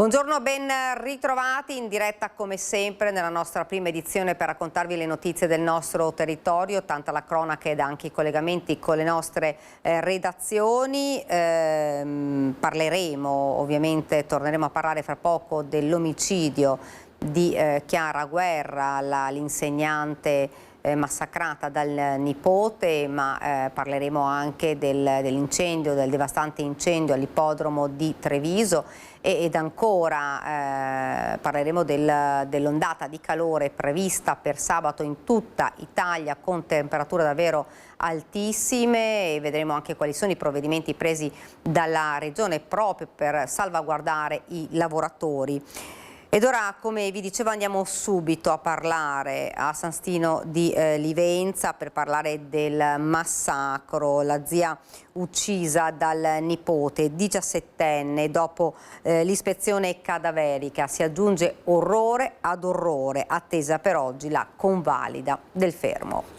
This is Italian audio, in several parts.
Buongiorno, ben ritrovati in diretta come sempre nella nostra prima edizione per raccontarvi le notizie del nostro territorio, tanta la cronaca ed anche i collegamenti con le nostre redazioni. Parleremo, ovviamente torneremo a parlare fra poco dell'omicidio di Chiara Guerra, l'insegnante massacrata dal nipote, ma parleremo anche dell'incendio, del devastante incendio all'ippodromo di Treviso ed ancora parleremo dell'ondata di calore prevista per sabato in tutta Italia con temperature davvero altissime e vedremo anche quali sono i provvedimenti presi dalla Regione proprio per salvaguardare i lavoratori. Ed ora, come vi dicevo, andiamo subito a parlare a San Stino di Livenza per parlare del massacro, la zia uccisa dal nipote 17enne dopo l'ispezione cadaverica. Si aggiunge orrore ad orrore, attesa per oggi la convalida del fermo.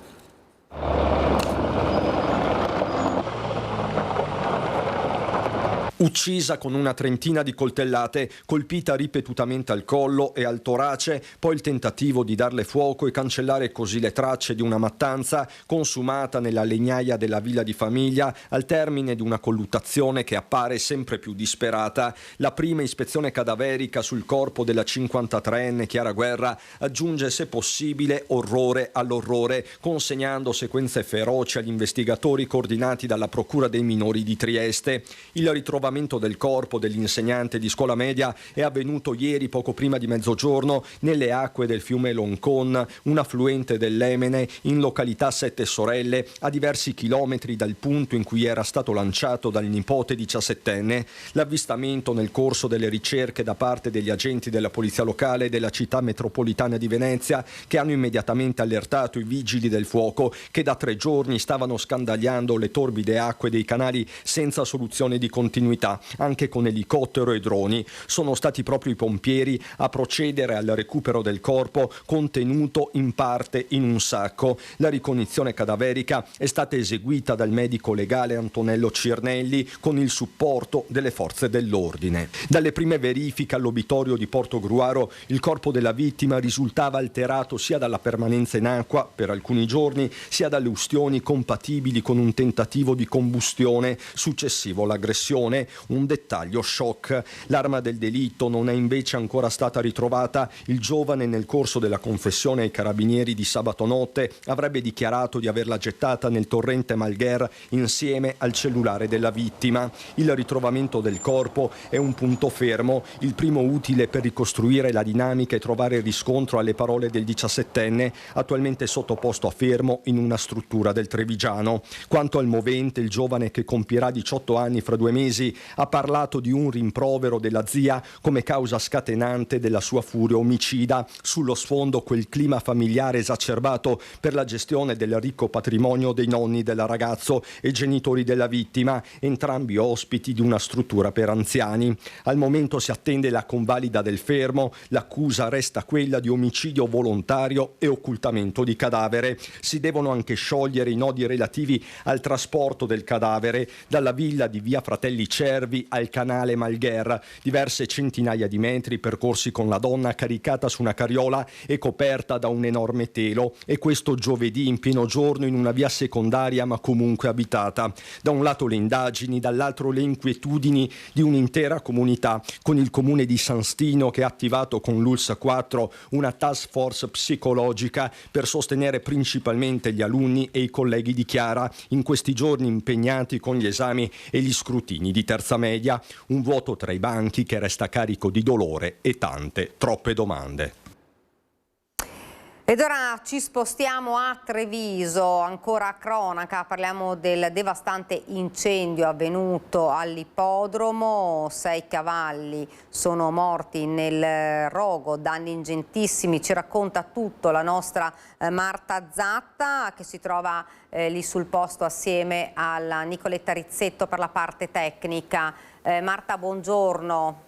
Uccisa con una trentina di coltellate, colpita ripetutamente al collo e al torace, poi il tentativo di darle fuoco e cancellare così le tracce di una mattanza consumata nella legnaia della villa di famiglia al termine di una colluttazione che appare sempre più disperata. La prima ispezione cadaverica sul corpo della 53enne Chiara Guerra aggiunge, se possibile, orrore all'orrore, consegnando sequenze feroci agli investigatori coordinati dalla Procura dei minori di Trieste. Il ritrovamento del corpo dell'insegnante di scuola media è avvenuto ieri poco prima di mezzogiorno nelle acque del fiume Loncon, un affluente dell'Emene, in località Sette Sorelle, a diversi chilometri dal punto in cui era stato lanciato dal nipote 17enne. L'avvistamento nel corso delle ricerche da parte degli agenti della polizia locale e della città metropolitana di Venezia, che hanno immediatamente allertato i vigili del fuoco che da 3 giorni stavano scandagliando le torbide acque dei canali senza soluzione di continuità. Anche con elicottero e droni sono stati proprio i pompieri a procedere al recupero del corpo contenuto in parte in un sacco. La ricognizione cadaverica è stata eseguita dal medico legale Antonello Cirnelli con il supporto delle forze dell'ordine. Dalle prime verifiche all'obitorio di Portogruaro il corpo della vittima risultava alterato sia dalla permanenza in acqua per alcuni giorni sia dalle ustioni compatibili con un tentativo di combustione successivo all'aggressione. Un dettaglio shock: l'arma del delitto non è invece ancora stata ritrovata. Il giovane, nel corso della confessione ai carabinieri di sabato notte, avrebbe dichiarato di averla gettata nel torrente Malgher insieme al cellulare della vittima. Il ritrovamento del corpo è un punto fermo, il primo utile per ricostruire la dinamica e trovare riscontro alle parole del 17enne, attualmente sottoposto a fermo in una struttura del Trevigiano. Quanto al movente, il giovane, che compierà 18 anni fra 2 mesi, ha parlato di un rimprovero della zia come causa scatenante della sua furia omicida. Sullo sfondo quel clima familiare esacerbato per la gestione del ricco patrimonio dei nonni del ragazzo e genitori della vittima, entrambi ospiti di una struttura per anziani. Al momento si attende la convalida del fermo, l'accusa resta quella di omicidio volontario e occultamento di cadavere. Si devono anche sciogliere i nodi relativi al trasporto del cadavere dalla villa di via Fratelli Cervi al canale Malgher, diverse centinaia di metri percorsi con la donna caricata su una carriola e coperta da un enorme telo, e questo giovedì in pieno giorno in una via secondaria ma comunque abitata. Da un lato le indagini, dall'altro le inquietudini di un'intera comunità, con il comune di San Stino che ha attivato con l'ULSS 4 una task force psicologica per sostenere principalmente gli alunni e i colleghi di Chiara in questi giorni impegnati con gli esami e gli scrutini di terza media, un vuoto tra i banchi che resta carico di dolore e tante, troppe domande. Ed ora ci spostiamo a Treviso, ancora a cronaca, parliamo del devastante incendio avvenuto all'ippodromo. 6 cavalli sono morti nel rogo, danni ingentissimi. Ci racconta tutto la nostra Marta Zatta, che si trova lì sul posto assieme alla Nicoletta Rizzetto per la parte tecnica. Marta, buongiorno.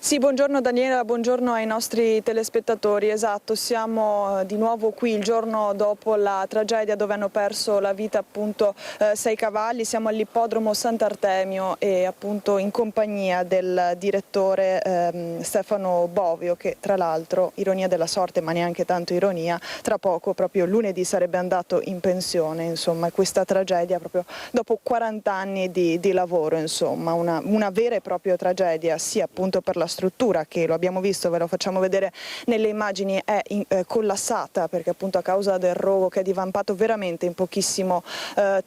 Sì, buongiorno Daniela, buongiorno ai nostri telespettatori. Esatto, siamo di nuovo qui il giorno dopo la tragedia dove hanno perso la vita appunto 6 cavalli. Siamo all'ippodromo Sant'Artemio e appunto in compagnia del direttore Stefano Bovio, che tra l'altro, ironia della sorte ma neanche tanto ironia, tra poco, proprio lunedì, sarebbe andato in pensione. Insomma, questa tragedia proprio dopo 40 anni di lavoro, insomma, una vera e propria tragedia, sia appunto per la struttura che, lo abbiamo visto, ve lo facciamo vedere nelle immagini, è collassata perché appunto a causa del rogo che è divampato veramente in pochissimo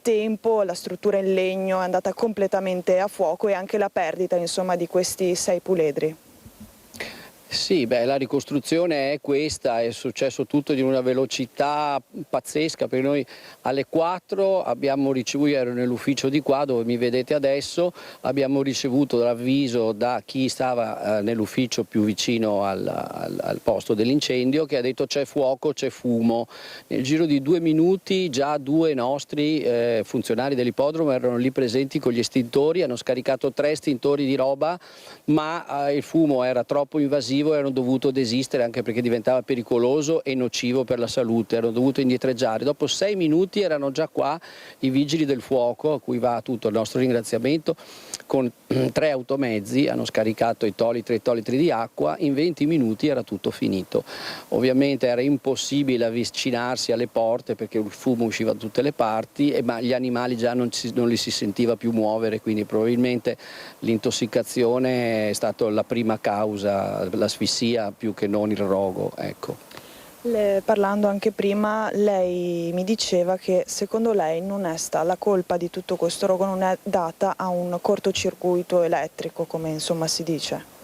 tempo, la struttura in legno è andata completamente a fuoco, e anche la perdita, insomma, di questi 6 puledri. Sì, la ricostruzione è questa, è successo tutto di una velocità pazzesca, perché noi alle 4 abbiamo ricevuto, io ero nell'ufficio di qua dove mi vedete adesso, abbiamo ricevuto l'avviso da chi stava nell'ufficio più vicino al posto dell'incendio, che ha detto c'è fuoco, c'è fumo. Nel giro di 2 minuti già 2 nostri funzionari dell'ippodromo erano lì presenti con gli estintori, hanno scaricato 3 estintori di roba, ma il fumo era troppo invasivo e hanno dovuto desistere, anche perché diventava pericoloso e nocivo per la salute, hanno dovuto indietreggiare. Dopo 6 minuti erano già qua i vigili del fuoco, a cui va tutto il nostro ringraziamento, con 3 automezzi, hanno scaricato i 3 ettolitri di acqua, in 20 minuti era tutto finito. Ovviamente era impossibile avvicinarsi alle porte perché il fumo usciva da tutte le parti, ma gli animali già non li si sentiva più muovere, quindi probabilmente l'intossicazione è stata la prima causa, l'asfissia più che non il rogo, ecco. Parlando anche prima, lei mi diceva che secondo lei la colpa di tutto questo rogo non è data a un cortocircuito elettrico, come insomma si dice.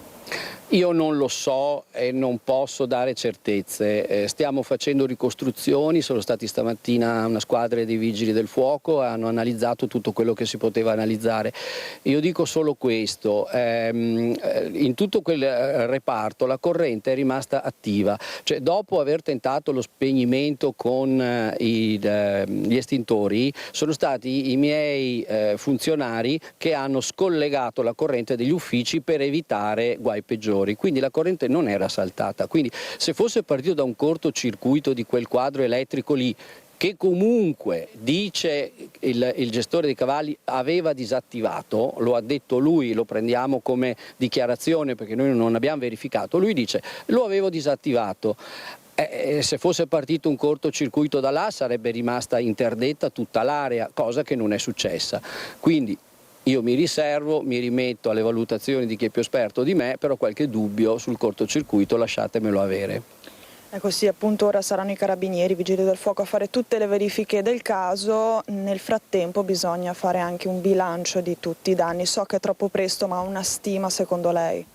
Io non lo so e non posso dare certezze, stiamo facendo ricostruzioni, sono stati stamattina una squadra dei vigili del fuoco, hanno analizzato tutto quello che si poteva analizzare. Io dico solo questo, in tutto quel reparto la corrente è rimasta attiva, cioè dopo aver tentato lo spegnimento con gli estintori sono stati i miei funzionari che hanno scollegato la corrente degli uffici per evitare guai peggiori. Quindi la corrente non era saltata, quindi se fosse partito da un cortocircuito di quel quadro elettrico lì, che comunque dice il gestore dei cavalli aveva disattivato, lo ha detto lui, lo prendiamo come dichiarazione perché noi non abbiamo verificato, lui dice lo avevo disattivato. Se fosse partito un cortocircuito da là sarebbe rimasta interdetta tutta l'area, cosa che non è successa. Quindi io mi riservo, mi rimetto alle valutazioni di chi è più esperto di me, però qualche dubbio sul cortocircuito lasciatemelo avere. Ecco sì, appunto ora saranno i carabinieri, i vigili del fuoco a fare tutte le verifiche del caso. Nel frattempo bisogna fare anche un bilancio di tutti i danni. So che è troppo presto, ma una stima secondo lei?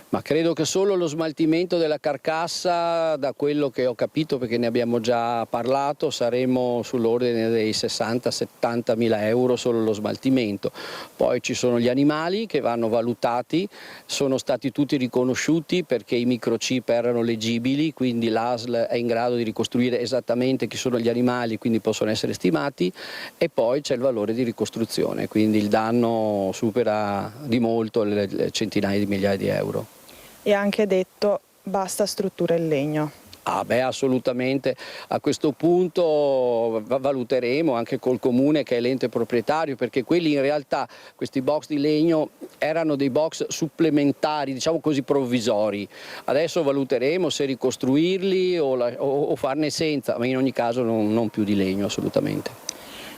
Ma credo che solo lo smaltimento della carcassa, da quello che ho capito perché ne abbiamo già parlato, saremo sull'ordine dei 60-70 mila euro solo lo smaltimento. Poi ci sono gli animali che vanno valutati, sono stati tutti riconosciuti perché i microchip erano leggibili, quindi l'ASL è in grado di ricostruire esattamente chi sono gli animali, quindi possono essere stimati, e poi c'è il valore di ricostruzione, quindi il danno supera di molto le centinaia di migliaia di euro. E anche detto basta strutture in legno. Assolutamente, a questo punto valuteremo anche col comune che è l'ente proprietario, perché quelli in realtà, questi box di legno erano dei box supplementari, diciamo così, provvisori. Adesso valuteremo se ricostruirli o farne senza, ma in ogni caso non più di legno assolutamente.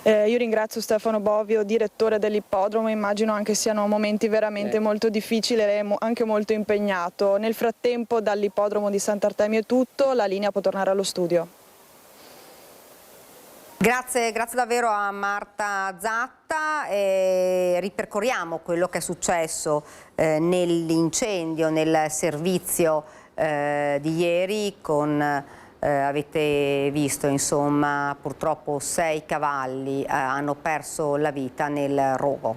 Io ringrazio Stefano Bovio, direttore dell'ippodromo, immagino anche siano momenti veramente molto difficili e anche molto impegnato. Nel frattempo dall'ippodromo di Sant'Artemio è tutto, la linea può tornare allo studio. Grazie davvero a Marta Zatta. Ripercorriamo quello che è successo nell'incendio, nel servizio di ieri con... avete visto, insomma, purtroppo 6 cavalli hanno perso la vita nel rogo.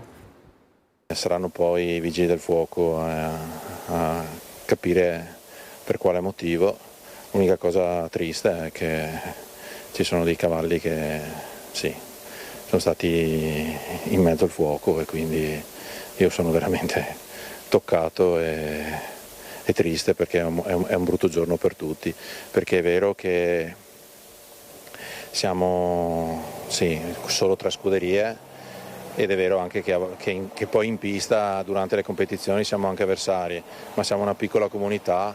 Saranno poi i vigili del fuoco a capire per quale motivo. L'unica cosa triste è che ci sono dei cavalli che sì, sono stati in mezzo al fuoco, e quindi io sono veramente toccato e triste, perché è un brutto giorno per tutti, perché è vero che siamo solo 3 scuderie, ed è vero anche che poi in pista durante le competizioni siamo anche avversari, ma siamo una piccola comunità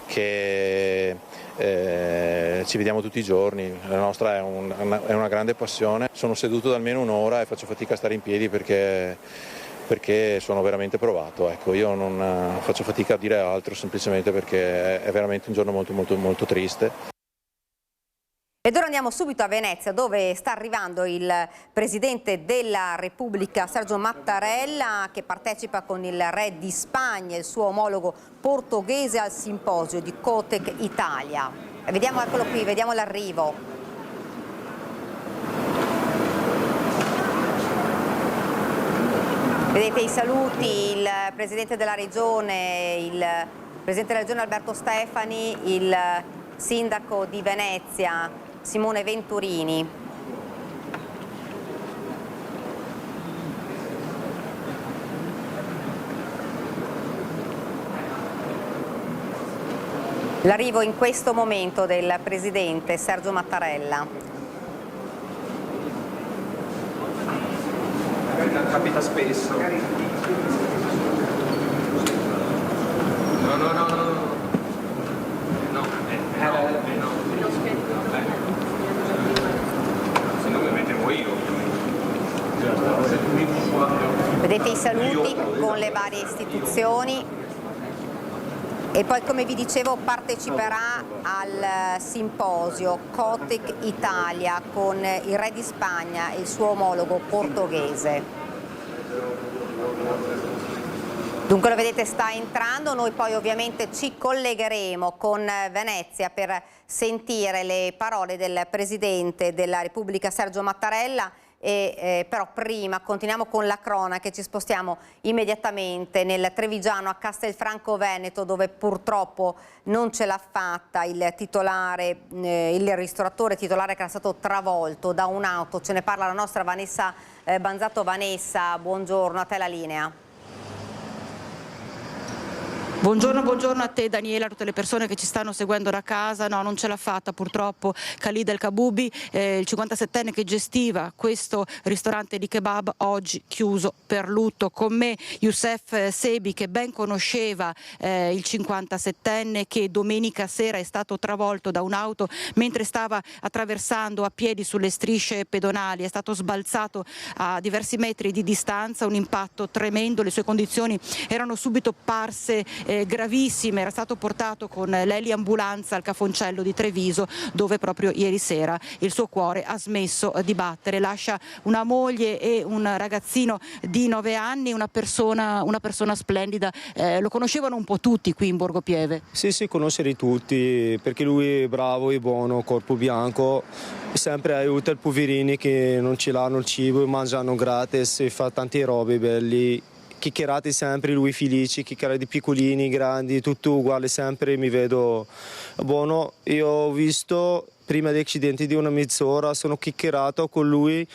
che ci vediamo tutti i giorni. La nostra è una grande passione. Sono seduto da almeno un'ora e faccio fatica a stare in piedi perché sono veramente provato. Ecco, io non faccio fatica a dire altro, semplicemente perché è veramente un giorno molto, molto, molto triste. Ed ora andiamo subito a Venezia, dove sta arrivando il Presidente della Repubblica Sergio Mattarella, che partecipa con il Re di Spagna e il suo omologo portoghese al simposio di Cotec Italia. Vediamo, eccolo qui, vediamo l'arrivo. Vedete i saluti, il Presidente della Regione, il Presidente della Regione Alberto Stefani, il Sindaco di Venezia Simone Venturini. L'arrivo in questo momento del Presidente Sergio Mattarella. Capita spesso. Vedete i saluti con le varie istituzioni e poi, come vi dicevo, parteciperà al simposio Cotec Italia con il Re di Spagna e il suo omologo portoghese. Dunque lo vedete, sta entrando. Noi poi ovviamente ci collegheremo con Venezia per sentire le parole del Presidente della Repubblica Sergio Mattarella. Però prima continuiamo con la cronaca e ci spostiamo immediatamente nel Trevigiano, a Castelfranco Veneto, dove purtroppo non ce l'ha fatta il ristoratore titolare, che era stato travolto da un'auto. Ce ne parla la nostra Vanessa Banzato. Vanessa, buongiorno, a te la linea. Buongiorno a te Daniela, a tutte le persone che ci stanno seguendo da casa. No, non ce l'ha fatta purtroppo Khalid El Kaboubi, il 57enne che gestiva questo ristorante di kebab, oggi chiuso per lutto. Con me Youssef Sebi, che ben conosceva il 57enne, che domenica sera è stato travolto da un'auto mentre stava attraversando a piedi sulle strisce pedonali. È stato sbalzato a diversi metri di distanza, un impatto tremendo. Le sue condizioni erano subito parse gravissime. Era stato portato con l'eliambulanza al Cafoncello di Treviso, dove proprio ieri sera il suo cuore ha smesso di battere. Lascia una moglie e un ragazzino di 9 anni, una persona splendida. Lo conoscevano un po' tutti qui in Borgo Pieve? Sì, conoscere tutti, perché lui è bravo, è buono, corpo bianco, sempre aiuta i poverini che non ce l'hanno il cibo, mangiano gratis, fa tante robe belli. Chiacchierate sempre, lui felice, chiacchierate di piccolini, grandi, tutto uguale sempre, mi vedo buono. Io ho visto prima dell'accidente di una mezz'ora, sono chiacchierato con lui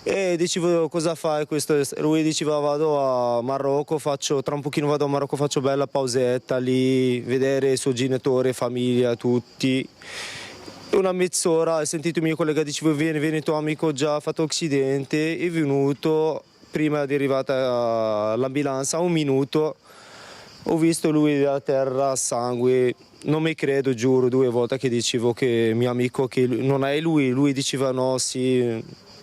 e dicevo: cosa fai questo? Lui diceva: vado a Marocco, tra un pochino vado a Marocco, faccio bella pausetta lì, vedere i suoi genitori, famiglia, tutti. Una mezz'ora, ho sentito il mio collega, dicevo: vieni tuo amico, già ha fatto accidente, è venuto. Prima di arrivata l'ambulanza, 1 minuto, ho visto lui a terra, sangue. Non mi credo, giuro, 2 volte che dicevo che mio amico, che non è lui diceva no, sì,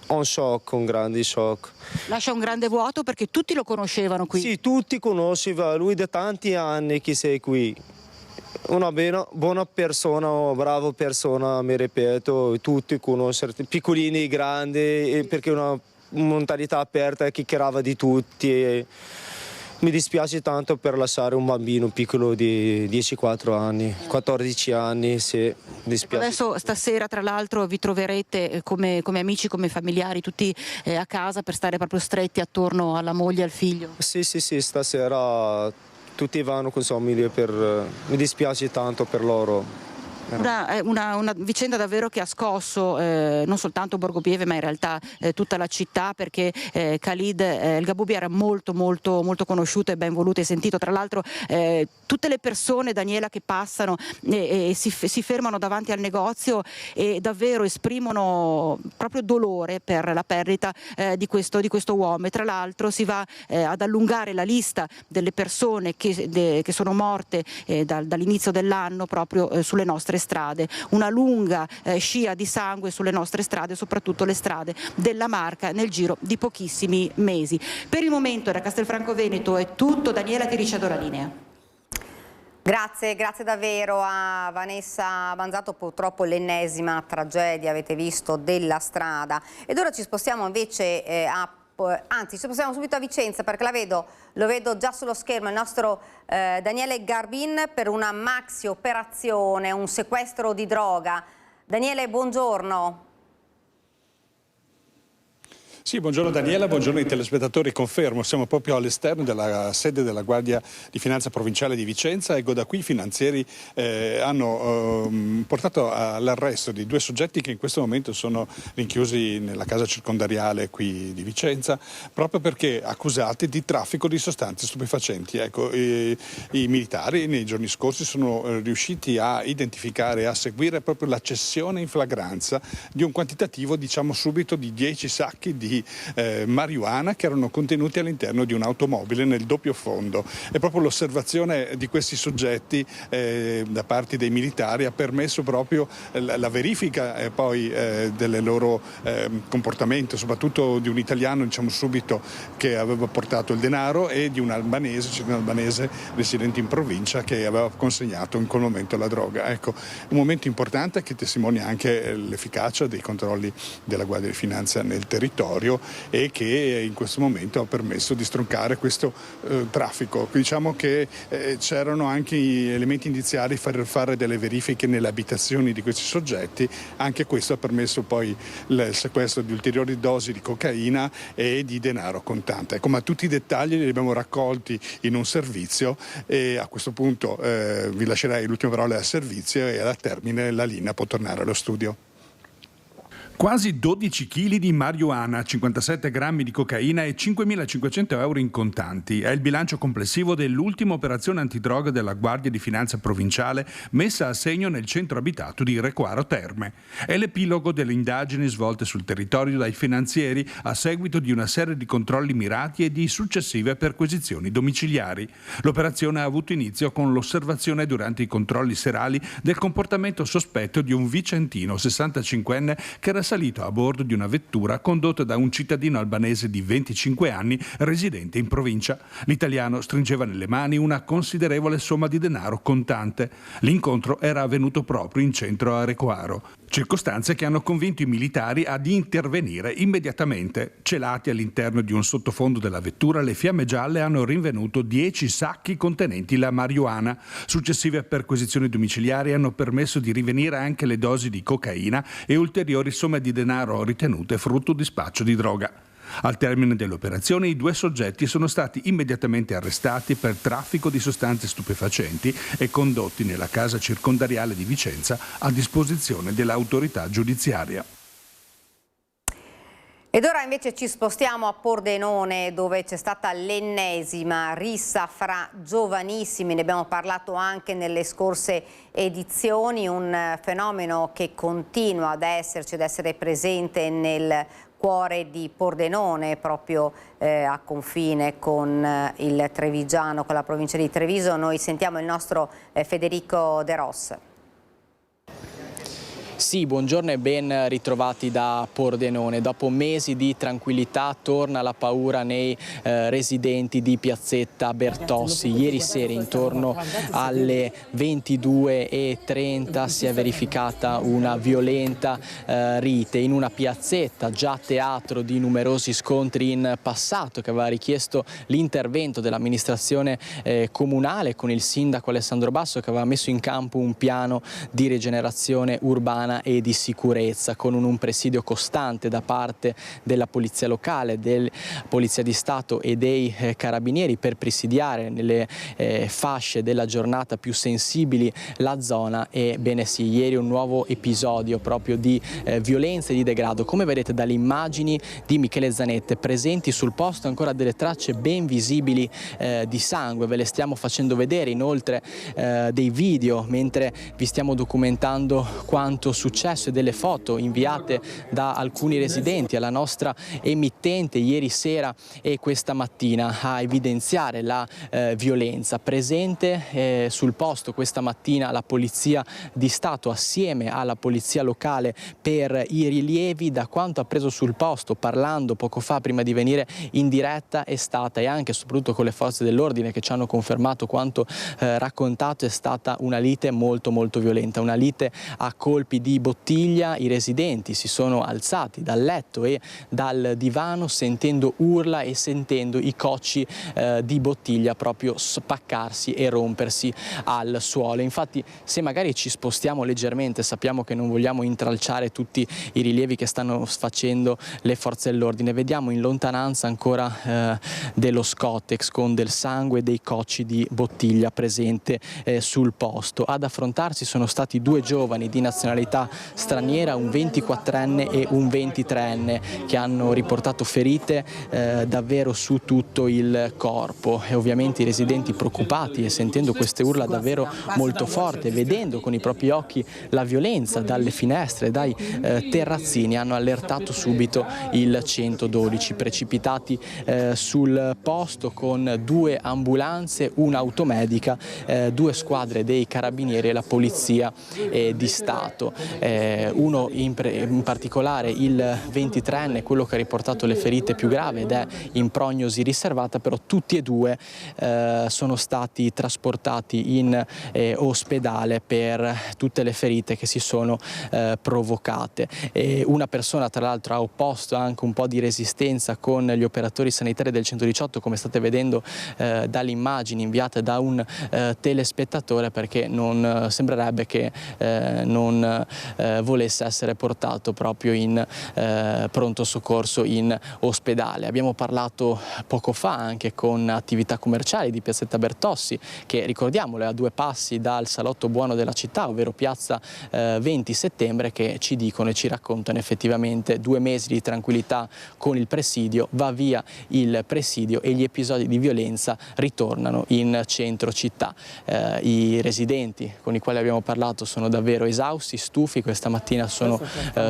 un grande shock. Lascia un grande vuoto perché tutti lo conoscevano qui. Sì, tutti conoscevano, lui da tanti anni che sei qui. Una buona persona, brava persona, mi ripeto, tutti conoscono, piccolini e grandi, perché una mentalità aperta, chiacchierava di tutti. Mi dispiace tanto per lasciare un bambino piccolo di 14 anni, sì, dispiace. Adesso stasera tra l'altro vi troverete come amici, come familiari, tutti a casa, per stare proprio stretti attorno alla moglie e al figlio? Sì, stasera tutti vanno con sua famiglia, mi dispiace tanto per loro. Una vicenda davvero che ha scosso non soltanto Borgo Pieve ma in realtà tutta la città, perché Khalid El Gaboubi era molto conosciuto e ben voluto e sentito. Tra l'altro tutte le persone, Daniela, che passano e si fermano davanti al negozio e davvero esprimono proprio dolore per la perdita di questo uomo. E tra l'altro si va ad allungare la lista delle persone che sono morte dall'inizio dell'anno proprio sulle nostre strade, una lunga scia di sangue sulle nostre strade, soprattutto le strade della Marca, nel giro di pochissimi mesi. Per il momento da Castelfranco Veneto è tutto. Daniela, ti ricevo la linea. Grazie davvero a Vanessa Banzato. Purtroppo l'ennesima tragedia, avete visto, della strada. Ed ora ci spostiamo invece ci spostiamo subito a Vicenza, perché lo vedo già sullo schermo, il nostro Daniele Garbin, per una maxi operazione, un sequestro di droga. Daniele, buongiorno. Sì, buongiorno Daniela, buongiorno ai telespettatori. Confermo, siamo proprio all'esterno della sede della Guardia di Finanza Provinciale di Vicenza. Ecco, da qui i finanzieri hanno portato all'arresto di 2 soggetti che in questo momento sono rinchiusi nella casa circondariale qui di Vicenza, proprio perché accusati di traffico di sostanze stupefacenti. Ecco, i militari nei giorni scorsi sono riusciti a identificare e a seguire proprio la cessione in flagranza di un quantitativo, diciamo subito, di 10 sacchi di marijuana che erano contenuti all'interno di un'automobile nel doppio fondo. E proprio l'osservazione di questi soggetti da parte dei militari ha permesso proprio la verifica poi del loro comportamento, soprattutto di un italiano, diciamo subito, che aveva portato il denaro, e di un albanese residente in provincia che aveva consegnato in quel momento la droga. Ecco, un momento importante che testimonia anche l'efficacia dei controlli della Guardia di Finanza nel territorio, e che in questo momento ha permesso di stroncare questo traffico. Diciamo che c'erano anche elementi indiziari per fare delle verifiche nelle abitazioni di questi soggetti. Anche questo ha permesso poi il sequestro di ulteriori dosi di cocaina e di denaro contante. Ecco, ma tutti i dettagli li abbiamo raccolti in un servizio, e a questo punto vi lascerei l'ultima parola al servizio, e al termine la linea può tornare allo studio. Quasi 12 kg di marijuana, 57 grammi di cocaina e 5.500 euro in contanti. È il bilancio complessivo dell'ultima operazione antidroga della Guardia di Finanza Provinciale messa a segno nel centro abitato di Recoaro Terme. È l'epilogo delle indagini svolte sul territorio dai finanzieri a seguito di una serie di controlli mirati e di successive perquisizioni domiciliari. L'operazione ha avuto inizio con l'osservazione durante i controlli serali del comportamento sospetto di un vicentino 65enne che era salito a bordo di una vettura condotta da un cittadino albanese di 25 anni residente in provincia. L'italiano stringeva nelle mani una considerevole somma di denaro contante. L'incontro era avvenuto proprio in centro a Recoaro. Circostanze che hanno convinto i militari ad intervenire immediatamente. Celati all'interno di un sottofondo della vettura, le fiamme gialle hanno rinvenuto 10 sacchi contenenti la marijuana. Successive perquisizioni domiciliari hanno permesso di rivenire anche le dosi di cocaina e ulteriori somme di denaro ritenute frutto di spaccio di droga. Al termine dell'operazione i 2 soggetti sono stati immediatamente arrestati per traffico di sostanze stupefacenti e condotti nella casa circondariale di Vicenza a disposizione dell'autorità giudiziaria. Ed ora invece ci spostiamo a Pordenone, dove c'è stata l'ennesima rissa fra giovanissimi. Ne abbiamo parlato anche nelle scorse edizioni, un fenomeno che continua ad essere presente nel cuore di Pordenone, proprio a confine con il Trevigiano, con la provincia di Treviso. Noi sentiamo il nostro Federico De Ros. Sì, buongiorno e ben ritrovati da Pordenone. Dopo mesi di tranquillità torna la paura nei residenti di Piazzetta Bertossi. Ieri sera intorno alle 22:30 si è verificata una violenta rite in una piazzetta già teatro di numerosi scontri in passato, che aveva richiesto l'intervento dell'amministrazione comunale con il sindaco Alessandro Basso, che aveva messo in campo un piano di rigenerazione urbana umana e di sicurezza, con un presidio costante da parte della Polizia Locale, della Polizia di Stato e dei Carabinieri per presidiare nelle fasce della giornata più sensibili la zona. E bene sì, ieri un nuovo episodio proprio di violenza e di degrado. Come vedete dalle immagini di Michele Zanette, presenti sul posto ancora delle tracce ben visibili di sangue, ve le stiamo facendo vedere, inoltre dei video mentre vi stiamo documentando quanto successo e delle foto inviate da alcuni residenti alla nostra emittente ieri sera e questa mattina a evidenziare la violenza. Presente sul posto questa mattina la Polizia di Stato assieme alla Polizia Locale per i rilievi. Da quanto ha preso sul posto parlando poco fa prima di venire in diretta è stata, e anche e soprattutto con le forze dell'ordine che ci hanno confermato quanto raccontato, è stata una lite molto violenta, una lite a colpi di bottiglia. I residenti si sono alzati dal letto e dal divano sentendo urla e sentendo i cocci di bottiglia proprio spaccarsi e rompersi al suolo. Infatti, se magari ci spostiamo leggermente, sappiamo che non vogliamo intralciare tutti i rilievi che stanno facendo le forze dell'ordine, vediamo in lontananza ancora dello Scottex con del sangue e dei cocci di bottiglia presente sul posto. Ad affrontarsi sono stati due giovani di nazionalità straniera, un 24enne e un 23enne, che hanno riportato ferite davvero su tutto il corpo. E ovviamente i residenti, preoccupati e sentendo queste urla davvero molto forti, vedendo con i propri occhi la violenza dalle finestre, dai terrazzini, hanno allertato subito il 112, precipitati sul posto con due ambulanze, un'automedica, due squadre dei carabinieri e la Polizia di Stato. Uno in particolare, il 23enne, quello che ha riportato le ferite più gravi ed è in prognosi riservata, però tutti e due sono stati trasportati in ospedale per tutte le ferite che si sono provocate. Una persona tra l'altro ha opposto anche un po' di resistenza con gli operatori sanitari del 118, come state vedendo dalle immagini inviate da un telespettatore, perché non sembrerebbe che non volesse essere portato proprio in pronto soccorso in ospedale. Abbiamo parlato poco fa anche con attività commerciali di Piazzetta Bertossi, che ricordiamolo è a 2 passi dal salotto buono della città, ovvero piazza 20 settembre, che ci dicono e ci raccontano effettivamente 2 mesi di tranquillità con il presidio, va via il presidio e gli episodi di violenza ritornano in centro città. I residenti con i quali abbiamo parlato sono davvero esausti, stufi. Questa mattina sono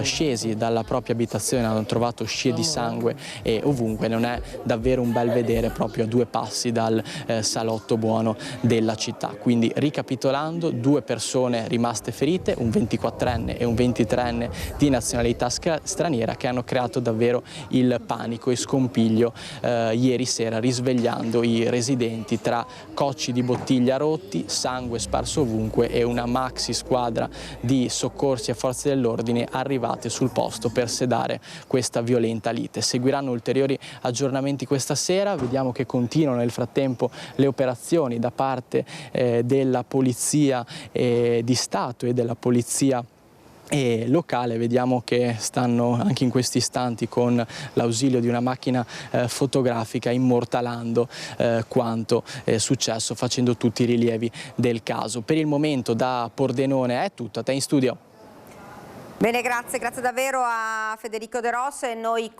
scesi dalla propria abitazione, hanno trovato scie di sangue e ovunque. Non è davvero un bel vedere proprio a 2 passi dal salotto buono della città. Quindi, ricapitolando, 2 persone rimaste ferite, un 24enne e un 23enne di nazionalità straniera, che hanno creato davvero il panico e scompiglio ieri sera, risvegliando i residenti tra cocci di bottiglia rotti, sangue sparso ovunque e una maxi squadra di soccorsi e forze dell'ordine arrivate sul posto per sedare questa violenta lite. Seguiranno ulteriori aggiornamenti questa sera, vediamo che continuano nel frattempo le operazioni da parte della Polizia di Stato e della Polizia locale. Vediamo che stanno anche in questi istanti con l'ausilio di una macchina fotografica immortalando quanto è successo, facendo tutti i rilievi del caso. Per il momento da Pordenone è tutto, a te in studio. Bene, grazie davvero a Federico De Rosso, e noi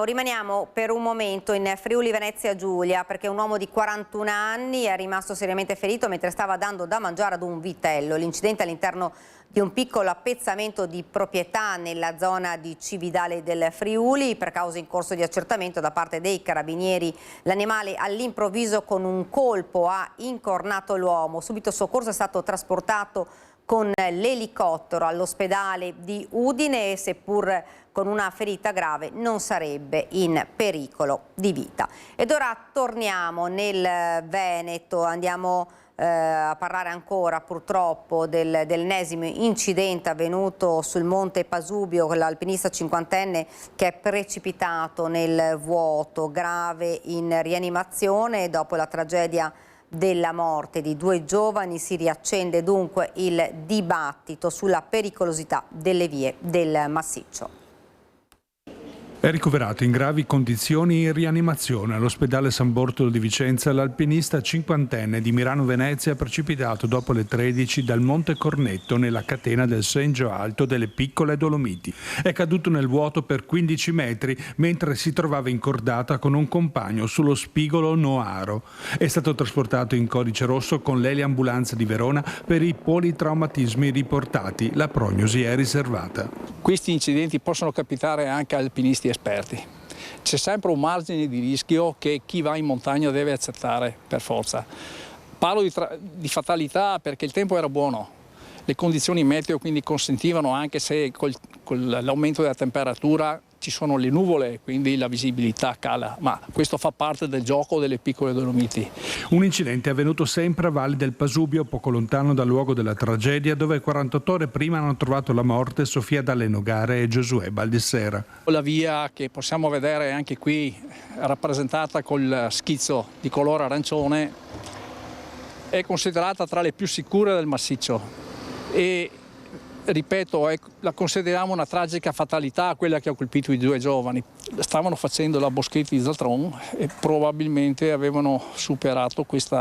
rimaniamo per un momento in Friuli Venezia Giulia, perché un uomo di 41 anni è rimasto seriamente ferito mentre stava dando da mangiare ad un vitello. L'incidente all'interno di un piccolo appezzamento di proprietà nella zona di Cividale del Friuli. Per causa in corso di accertamento da parte dei carabinieri, l'animale all'improvviso con un colpo ha incornato l'uomo. Subito soccorso, è stato trasportato con l'elicottero all'ospedale di Udine e, seppur con una ferita grave, non sarebbe in pericolo di vita. Ed ora torniamo nel Veneto, andiamo a parlare ancora purtroppo dell'ennesimo incidente avvenuto sul monte Pasubio con l'alpinista 50enne che è precipitato nel vuoto, grave in rianimazione dopo la tragedia della morte di 2 giovani. Si riaccende dunque il dibattito sulla pericolosità delle vie del massiccio. È ricoverato in gravi condizioni in rianimazione all'ospedale San Bortolo di Vicenza l'alpinista 50enne di Mirano Venezia, precipitato dopo le 13 dal Monte Cornetto nella catena del Sengio Alto delle Piccole Dolomiti. È caduto nel vuoto per 15 metri mentre si trovava incordata con un compagno sullo spigolo Noaro. È stato trasportato in codice rosso con l'eliambulanza di Verona per i politraumatismi riportati. La prognosi è riservata. Questi incidenti possono capitare anche a alpinisti esperti. C'è sempre un margine di rischio che chi va in montagna deve accettare per forza. Parlo di fatalità perché il tempo era buono, le condizioni meteo quindi consentivano, anche se con l'aumento della temperatura ci sono le nuvole, quindi la visibilità cala, ma questo fa parte del gioco delle Piccole Dolomiti. Un incidente è avvenuto sempre a Valle del Pasubio, poco lontano dal luogo della tragedia, dove 48 ore prima hanno trovato la morte Sofia Dalle Nogare e Giosuè Baldissera. La via che possiamo vedere anche qui rappresentata col schizzo di colore arancione è considerata tra le più sicure del massiccio e ripeto, la consideriamo una tragica fatalità quella che ha colpito i 2 giovani. Stavano facendo la boschetta di Zaltron e probabilmente avevano superato questo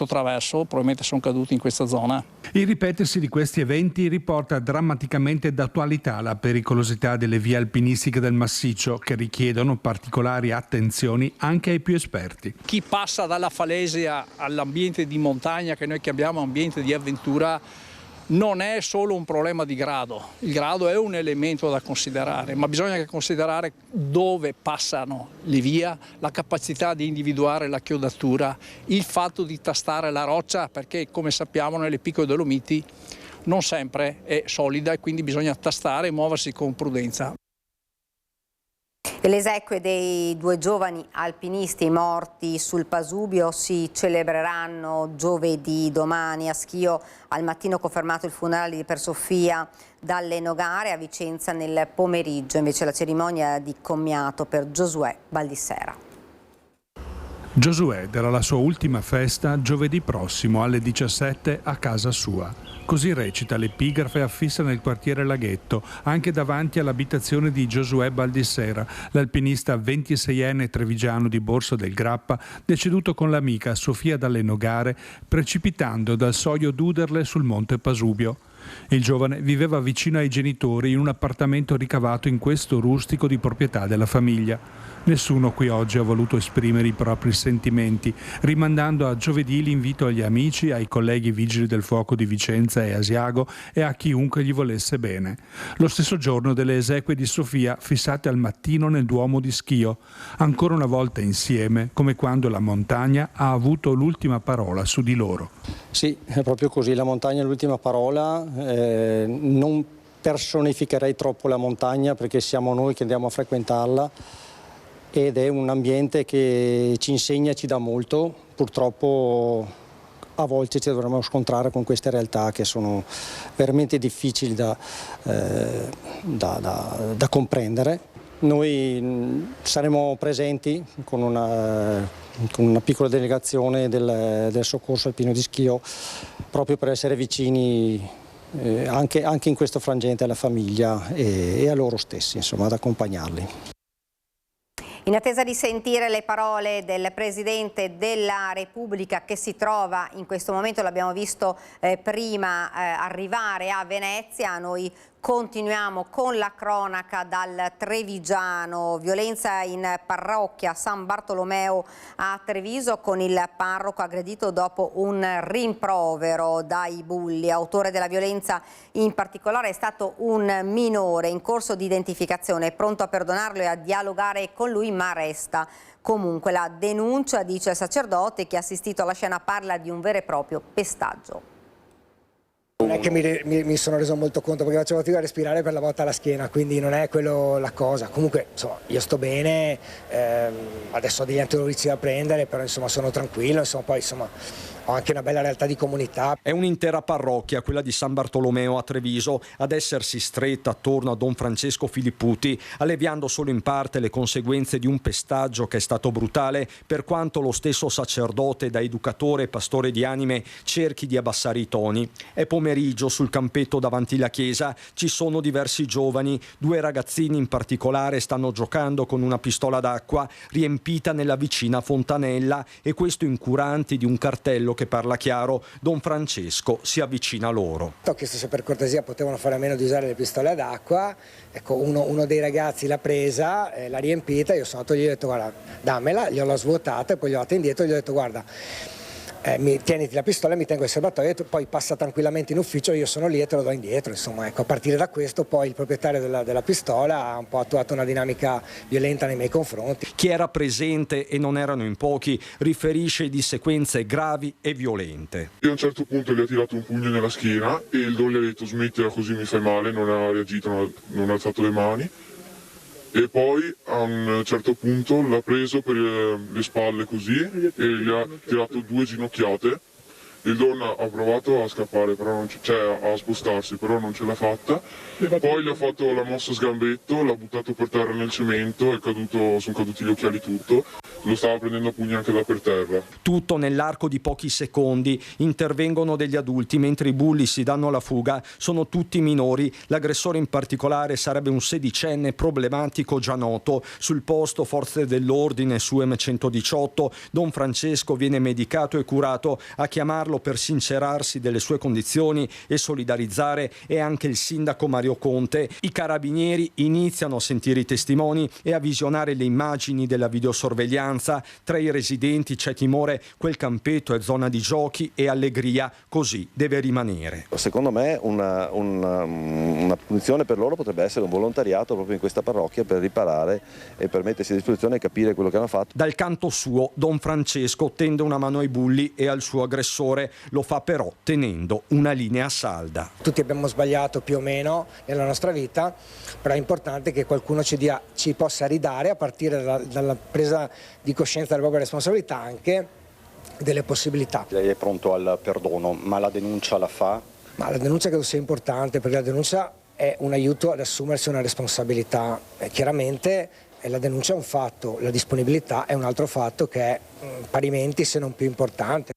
traverso, probabilmente sono caduti in questa zona. Il ripetersi di questi eventi riporta drammaticamente d'attualità la pericolosità delle vie alpinistiche del massiccio, che richiedono particolari attenzioni anche ai più esperti. Chi passa dalla falesia all'ambiente di montagna, che noi chiamiamo ambiente di avventura, non è solo un problema di grado, il grado è un elemento da considerare, ma bisogna anche considerare dove passano le vie, la capacità di individuare la chiodatura, il fatto di tastare la roccia, perché come sappiamo nelle Piccole Dolomiti non sempre è solida e quindi bisogna tastare e muoversi con prudenza. Le esequie dei 2 giovani alpinisti morti sul Pasubio si celebreranno giovedì. Domani a Schio al mattino confermato il funerale per Sofia Dalle Nogare, a Vicenza nel pomeriggio invece la cerimonia di commiato per Giosuè Baldissera. Giosuè darà la sua ultima festa giovedì prossimo alle 17 a casa sua. Così recita l'epigrafe affissa nel quartiere Laghetto, anche davanti all'abitazione di Giosuè Baldissera, l'alpinista 26enne trevigiano di Borso del Grappa, deceduto con l'amica Sofia Dalle Nogare, precipitando dal Soglio d'Uderle sul Monte Pasubio. Il giovane viveva vicino ai genitori in un appartamento ricavato in questo rustico di proprietà della famiglia. Nessuno qui oggi ha voluto esprimere i propri sentimenti, rimandando a giovedì l'invito agli amici, ai colleghi vigili del fuoco di Vicenza e Asiago e a chiunque gli volesse bene. Lo stesso giorno delle esequie di Sofia fissate al mattino nel Duomo di Schio, ancora una volta insieme, come quando la montagna ha avuto l'ultima parola su di loro. Sì, è proprio così, la montagna è l'ultima parola, non personificherei troppo la montagna perché siamo noi che andiamo a frequentarla ed è un ambiente che ci insegna e ci dà molto. Purtroppo a volte ci dovremo scontrare con queste realtà che sono veramente difficili da comprendere. Noi saremo presenti con una piccola delegazione del soccorso alpino di Schio proprio per essere vicini anche in questo frangente alla famiglia e a loro stessi, insomma, ad accompagnarli. In attesa di sentire le parole del Presidente della Repubblica che si trova in questo momento, l'abbiamo visto prima arrivare a Venezia, noi continuiamo con la cronaca dal Trevigiano. Violenza in parrocchia San Bartolomeo a Treviso con il parroco aggredito dopo un rimprovero dai bulli. Autore della violenza in particolare è stato un minore in corso di identificazione, è pronto a perdonarlo e a dialogare con lui, ma resta comunque la denuncia, dice il sacerdote che ha assistito alla scena, parla di un vero e proprio pestaggio. Non è che mi sono reso molto conto, perché facevo fatica a respirare per la botta alla schiena, quindi non è quello la cosa. Comunque insomma, io sto bene, adesso ho degli antidolorifici da prendere, però insomma sono tranquillo, insomma, poi insomma ho anche una bella realtà di comunità. È un'intera parrocchia, quella di San Bartolomeo a Treviso, ad essersi stretta attorno a Don Francesco Filipputi, alleviando solo in parte le conseguenze di un pestaggio che è stato brutale, per quanto lo stesso sacerdote, da educatore e pastore di anime, cerchi di abbassare i toni. È pomeriggio, sul campetto davanti alla chiesa ci sono diversi giovani, 2 ragazzini in particolare stanno giocando con una pistola d'acqua riempita nella vicina fontanella, e questo incuranti di un cartello che parla chiaro. Don Francesco si avvicina a loro. Ho chiesto se per cortesia potevano fare a meno di usare le pistole d'acqua. Ecco, uno dei ragazzi l'ha presa, l'ha riempita, io sono andato e gli ho detto guarda dammela, gliel'ho svuotata e poi gli ho data indietro e gli ho detto guarda tieniti la pistola, mi tengo il serbatoio, poi passa tranquillamente in ufficio, io sono lì e te lo do indietro. Insomma, ecco, a partire da questo poi il proprietario della pistola ha un po' attuato una dinamica violenta nei miei confronti. Chi era presente, e non erano in pochi, riferisce di sequenze gravi e violente. Io a un certo punto gli ho tirato un pugno nella schiena e il Don gli ha detto smettila così mi fai male, non ha reagito, non ha alzato le mani. E poi a un certo punto l'ha preso per le spalle così e gli ha tirato 2 ginocchiate. Il Don ha provato a scappare, però a spostarsi, però non ce l'ha fatta. Poi gli ha fatto la mossa sgambetto, l'ha buttato per terra nel cemento, sono caduti gli occhiali tutto. Lo stava prendendo a pugni anche da per terra. Tutto nell'arco di pochi secondi. Intervengono degli adulti mentre i bulli si danno alla fuga. Sono tutti minori. L'aggressore in particolare sarebbe un 16enne problematico già noto. Sul posto forze dell'ordine su M118. Don Francesco viene medicato e curato. A chiamarlo per sincerarsi delle sue condizioni e solidarizzare è anche il sindaco Mario Conte. I carabinieri iniziano a sentire i testimoni e a visionare le immagini della videosorveglianza. Tra i residenti c'è timore, quel campetto è zona di giochi e allegria, così deve rimanere. Secondo me una punizione per loro potrebbe essere un volontariato proprio in questa parrocchia per riparare e per mettersi a disposizione e capire quello che hanno fatto. Dal canto suo Don Francesco tende una mano ai bulli e al suo aggressore, lo fa però tenendo una linea salda. Tutti abbiamo sbagliato più o meno nella nostra vita, però è importante che qualcuno ci possa ridare, a partire dalla presa di coscienza della propria responsabilità, anche delle possibilità. Lei è pronto al perdono, ma la denuncia la fa? Ma la denuncia credo sia importante, perché la denuncia è un aiuto ad assumersi una responsabilità. Chiaramente la denuncia è un fatto, la disponibilità è un altro fatto che è parimenti se non più importante.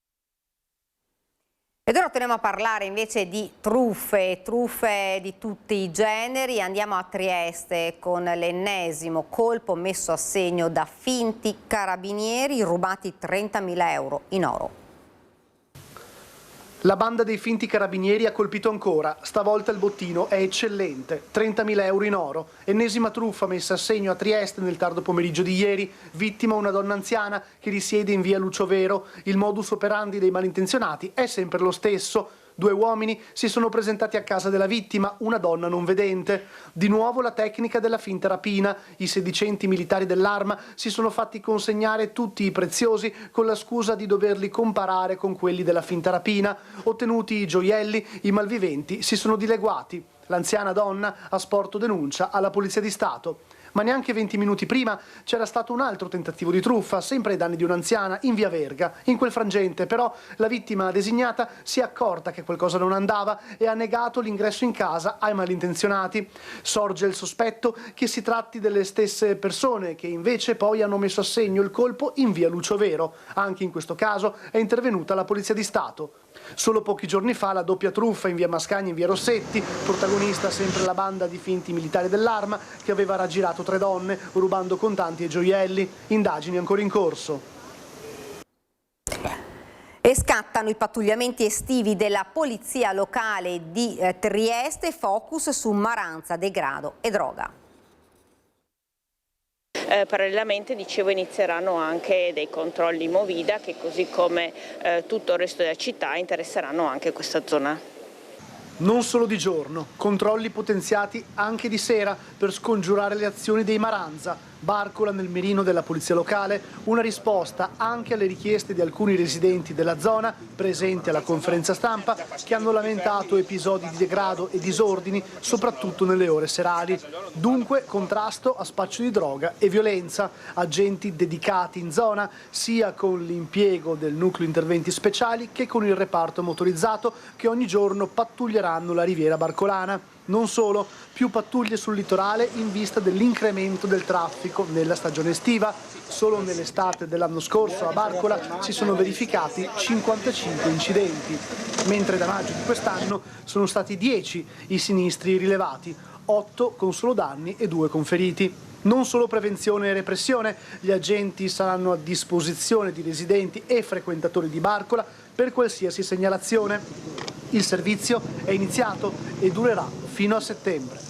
Ed ora torniamo a parlare invece di truffe di tutti i generi. Andiamo a Trieste con l'ennesimo colpo messo a segno da finti carabinieri, rubati 30.000 euro in oro. La banda dei finti carabinieri ha colpito ancora, stavolta il bottino è eccellente, 30.000 euro in oro, ennesima truffa messa a segno a Trieste nel tardo pomeriggio di ieri, vittima una donna anziana che risiede in via Lucio Vero. Il modus operandi dei malintenzionati è sempre lo stesso. 2 uomini si sono presentati a casa della vittima, una donna non vedente. Di nuovo la tecnica della finta rapina. I sedicenti militari dell'Arma si sono fatti consegnare tutti i preziosi con la scusa di doverli comparare con quelli della finta rapina. Ottenuti i gioielli, i malviventi si sono dileguati. L'anziana donna ha sporto denuncia alla Polizia di Stato. Ma neanche 20 minuti prima c'era stato un altro tentativo di truffa, sempre ai danni di un'anziana, in via Verga. In quel frangente, però, la vittima designata si è accorta che qualcosa non andava e ha negato l'ingresso in casa ai malintenzionati. Sorge il sospetto che si tratti delle stesse persone che invece poi hanno messo a segno il colpo in via Lucio Vero. Anche in questo caso è intervenuta la Polizia di Stato. Solo pochi giorni fa la doppia truffa in via Mascagni e in via Rossetti, protagonista sempre la banda di finti militari dell'Arma che aveva raggirato 3 donne rubando contanti e gioielli. Indagini ancora in corso. E scattano i pattugliamenti estivi della polizia locale di Trieste, focus su Maranza, degrado e droga. Parallelamente, dicevo, inizieranno anche dei controlli Movida che, così come tutto il resto della città, interesseranno anche questa zona. Non solo di giorno, controlli potenziati anche di sera per scongiurare le azioni dei Maranza. Barcola nel mirino della polizia locale, una risposta anche alle richieste di alcuni residenti della zona presenti alla conferenza stampa che hanno lamentato episodi di degrado e disordini soprattutto nelle ore serali. Dunque contrasto a spaccio di droga e violenza, agenti dedicati in zona sia con l'impiego del nucleo interventi speciali che con il reparto motorizzato che ogni giorno pattuglieranno la riviera barcolana. Non solo, più pattuglie sul litorale in vista dell'incremento del traffico nella stagione estiva. Solo nell'estate dell'anno scorso a Barcola si sono verificati 55 incidenti, mentre da maggio di quest'anno sono stati 10 i sinistri rilevati, 8 con solo danni e 2 con feriti. Non solo prevenzione e repressione, gli agenti saranno a disposizione di residenti e frequentatori di Barcola per qualsiasi segnalazione. Il servizio è iniziato e durerà fino a settembre.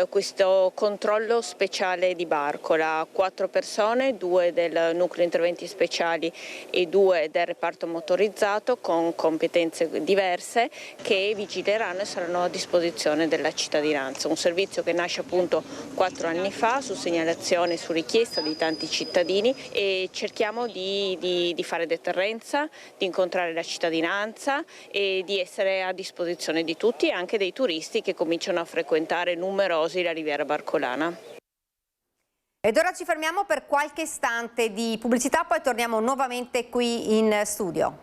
Questo controllo speciale di Barcola, 4 persone, 2 del nucleo interventi speciali e 2 del reparto motorizzato con competenze diverse che vigileranno e saranno a disposizione della cittadinanza. Un servizio che nasce appunto 4 anni fa su segnalazione, su richiesta di tanti cittadini e cerchiamo di fare deterrenza, di incontrare la cittadinanza e di essere a disposizione di tutti e anche dei turisti che cominciano a frequentare numerosi la riviera barcolana. Ed ora ci fermiamo per qualche istante di pubblicità, poi torniamo nuovamente qui in studio.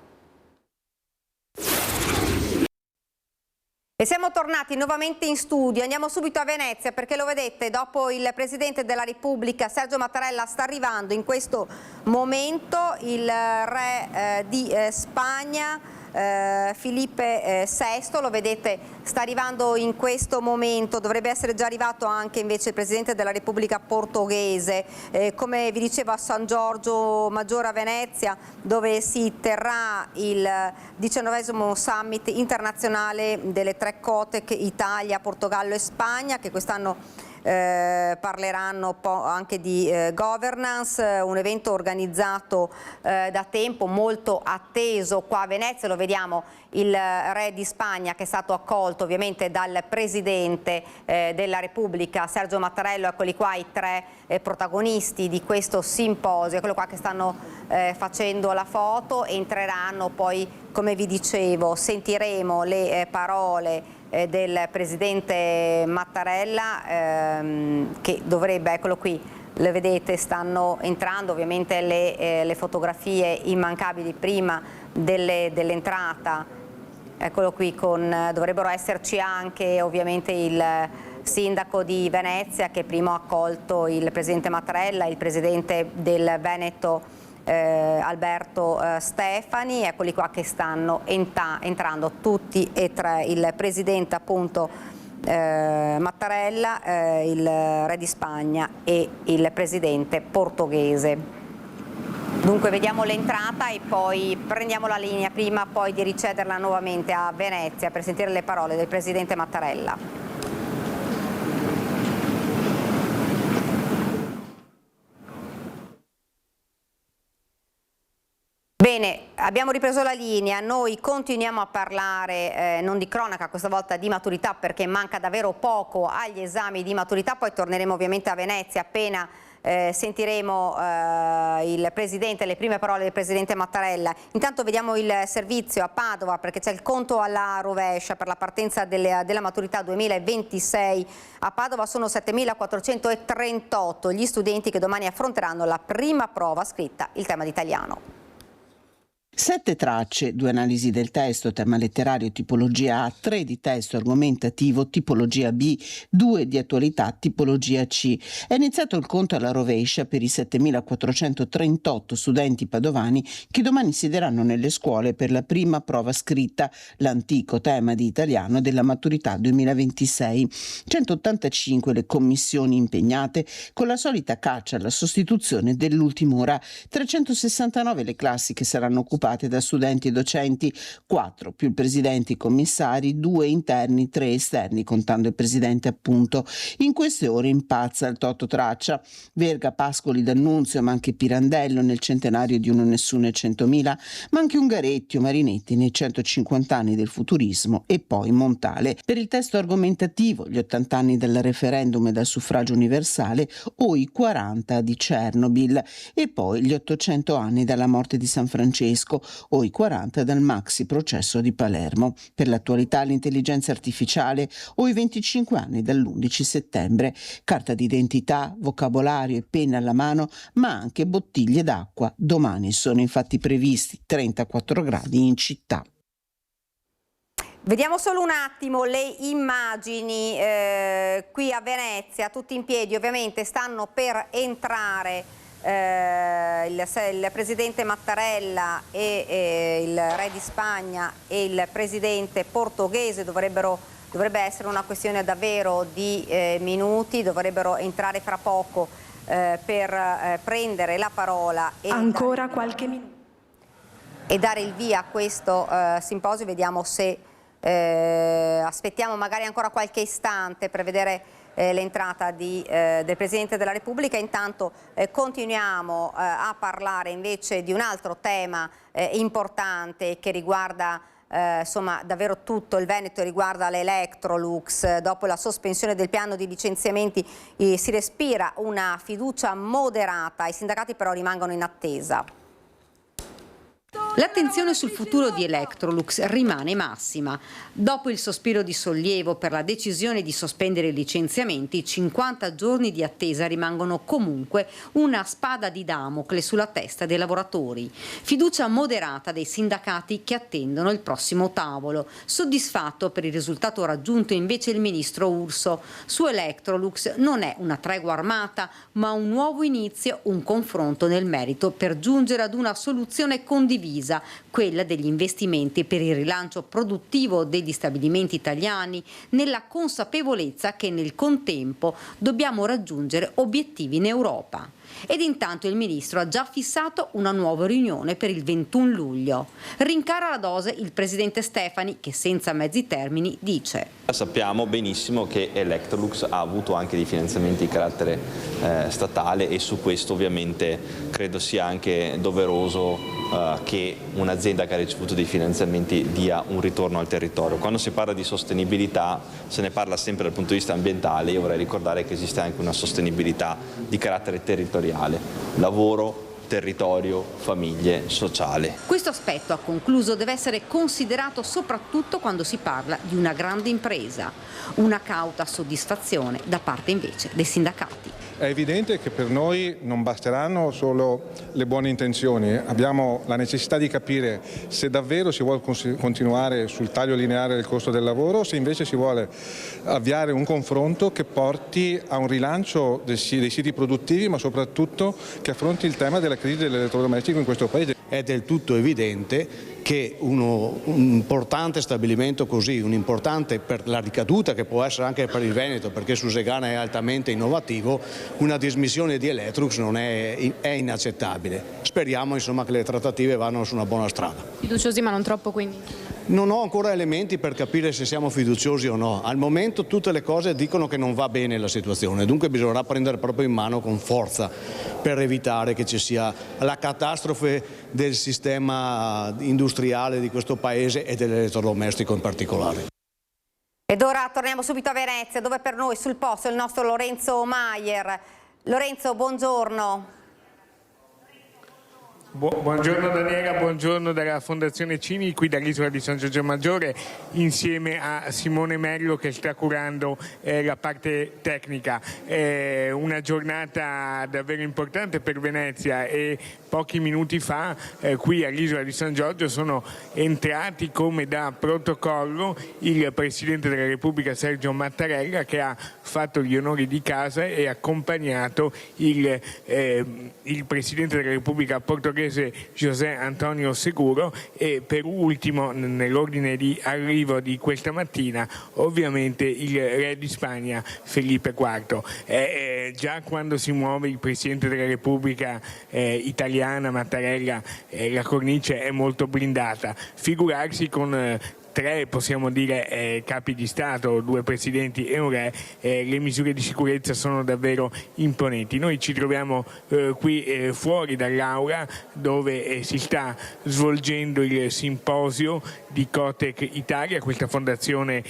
E siamo tornati nuovamente in studio, andiamo subito a Venezia perché lo vedete, dopo il Presidente della Repubblica Sergio Mattarella sta arrivando in questo momento il re di Spagna. Filippe VI, lo vedete, sta arrivando in questo momento, dovrebbe essere già arrivato anche invece il Presidente della Repubblica Portoghese, come vi dicevo a San Giorgio Maggiore a Venezia, dove si terrà il 19° Summit internazionale delle 3 Cotec, Italia, Portogallo e Spagna, che quest'anno parleranno anche di governance, un evento organizzato da tempo, molto atteso qua a Venezia. Lo vediamo il re di Spagna che è stato accolto ovviamente dal Presidente della Repubblica Sergio Mattarella. Eccoli qua i 3 protagonisti di questo simposio, eccolo qua che stanno facendo la foto. Entreranno poi, come vi dicevo, sentiremo le parole del Presidente Mattarella che dovrebbe, eccolo qui, le vedete, stanno entrando ovviamente le fotografie immancabili prima dell'entrata, eccolo qui, dovrebbero esserci anche ovviamente il sindaco di Venezia che prima ha accolto il Presidente Mattarella, il Presidente del Veneto Alberto Stefani. Eccoli qua che stanno entrando tutti e 3, il Presidente appunto Mattarella, il Re di Spagna e il Presidente portoghese. Dunque vediamo l'entrata e poi prendiamo la linea prima poi di ricederla nuovamente a Venezia per sentire le parole del Presidente Mattarella. Bene, abbiamo ripreso la linea, noi continuiamo a parlare non di cronaca, questa volta di maturità perché manca davvero poco agli esami di maturità, poi torneremo ovviamente a Venezia appena sentiremo il Presidente, le prime parole del Presidente Mattarella. Intanto vediamo il servizio a Padova perché c'è il conto alla rovescia per la partenza della maturità 2026. A Padova sono 7.438 gli studenti che domani affronteranno la prima prova scritta, il tema d'italiano. 7 tracce, 2 analisi del testo, tema letterario tipologia A, 3 di testo argomentativo tipologia B, 2 di attualità tipologia C. È iniziato il conto alla rovescia per i 7.438 studenti padovani che domani siederanno nelle scuole per la prima prova scritta, l'antico tema di italiano della maturità 2026. 185 le commissioni impegnate con la solita caccia alla sostituzione dell'ultima ora, 369 le classi che saranno occupate occupate da studenti e docenti, 4 più il presidente, i commissari, 2 interni, 3 esterni, contando il presidente appunto. In queste ore impazza il Toto Traccia. Verga, Pascoli, D'Annunzio, ma anche Pirandello nel centenario di Uno Nessuno e 100.000, ma anche Ungaretti o Marinetti nei 150 anni del futurismo e poi Montale. Per il testo argomentativo, gli 80 anni dal referendum e dal suffragio universale o i 40 di Chernobyl e poi gli 800 anni dalla morte di San Francesco o i 40 dal maxi processo di Palermo. Per l'attualità l'intelligenza artificiale o i 25 anni dall'11 settembre. Carta d'identità, vocabolario e penna alla mano, ma anche bottiglie d'acqua. Domani sono infatti previsti 34 gradi in città. Vediamo solo un attimo le immagini qui a Venezia, tutti in piedi, ovviamente stanno per entrare il presidente Mattarella e il re di Spagna e il presidente portoghese. Dovrebbe essere una questione davvero di minuti, dovrebbero entrare fra poco per prendere la parola e ancora qualche minuto e dare il via a questo simposio. Vediamo se aspettiamo magari ancora qualche istante per vedere l'entrata del Presidente della Repubblica. Intanto continuiamo a parlare invece di un altro tema importante che riguarda insomma davvero tutto il Veneto, riguarda l'Electrolux. Dopo la sospensione del piano di licenziamenti si respira una fiducia moderata, i sindacati però rimangono in attesa. L'attenzione sul futuro di Electrolux rimane massima. Dopo il sospiro di sollievo per la decisione di sospendere i licenziamenti, 50 giorni di attesa rimangono comunque una spada di Damocle sulla testa dei lavoratori. Fiducia moderata dei sindacati che attendono il prossimo tavolo. Soddisfatto per il risultato raggiunto invece il ministro Urso. Su Electrolux non è una tregua armata, ma un nuovo inizio, un confronto nel merito per giungere ad una soluzione condivisa, quella degli investimenti per il rilancio produttivo degli stabilimenti italiani, nella consapevolezza che nel contempo dobbiamo raggiungere obiettivi in Europa. Ed intanto il ministro ha già fissato una nuova riunione per il 21 luglio. Rincara la dose il presidente Stefani, che senza mezzi termini dice: sappiamo benissimo che Electrolux ha avuto anche dei finanziamenti di carattere statale e su questo ovviamente credo sia anche doveroso che un'azienda che ha ricevuto dei finanziamenti dia un ritorno al territorio. Quando si parla di sostenibilità se ne parla sempre dal punto di vista ambientale. Io vorrei ricordare che esiste anche una sostenibilità di carattere territoriale, lavoro, territorio, famiglie, sociale. Questo aspetto, ha concluso, deve essere considerato soprattutto quando si parla di una grande impresa. Una cauta soddisfazione da parte invece dei sindacati. È evidente che per noi non basteranno solo le buone intenzioni, abbiamo la necessità di capire se davvero si vuole continuare sul taglio lineare del costo del lavoro o se invece si vuole avviare un confronto che porti a un rilancio dei siti produttivi, ma soprattutto che affronti il tema della crisi dell'elettrodomestico in questo Paese. È del tutto evidente che un importante stabilimento così, un importante per la ricaduta che può essere anche per il Veneto, perché Susegana è altamente innovativo, una dismissione di Electrolux non è inaccettabile. Speriamo insomma che le trattative vadano su una buona strada. Fiduciosi ma non troppo, quindi? Non ho ancora elementi per capire se siamo fiduciosi o no. Al momento tutte le cose dicono che non va bene la situazione, dunque bisognerà prendere proprio in mano con forza per evitare che ci sia la catastrofe del sistema industriale di questo Paese e dell'elettrodomestico in particolare. Ed ora torniamo subito a Venezia, dove per noi sul posto è il nostro Lorenzo Maier. Lorenzo, buongiorno. Buongiorno Daniela, buongiorno dalla Fondazione Cini, qui dall'isola di San Giorgio Maggiore, insieme a Simone Mello che sta curando la parte tecnica. Una giornata davvero importante per Venezia e pochi minuti fa qui all'isola di San Giorgio sono entrati come da protocollo il Presidente della Repubblica Sergio Mattarella, che ha fatto gli onori di casa e accompagnato il Presidente della Repubblica portoghese portoghese José Antonio Seguro e per ultimo nell'ordine di arrivo di questa mattina ovviamente il re di Spagna Felipe IV. Già quando si muove il Presidente della Repubblica italiana Mattarella la cornice è molto blindata, figurarsi con 3, possiamo dire, capi di Stato, 2 presidenti e un re, le misure di sicurezza sono davvero imponenti. Noi ci troviamo qui fuori dall'aula dove si sta svolgendo il simposio di Cotec Italia, questa fondazione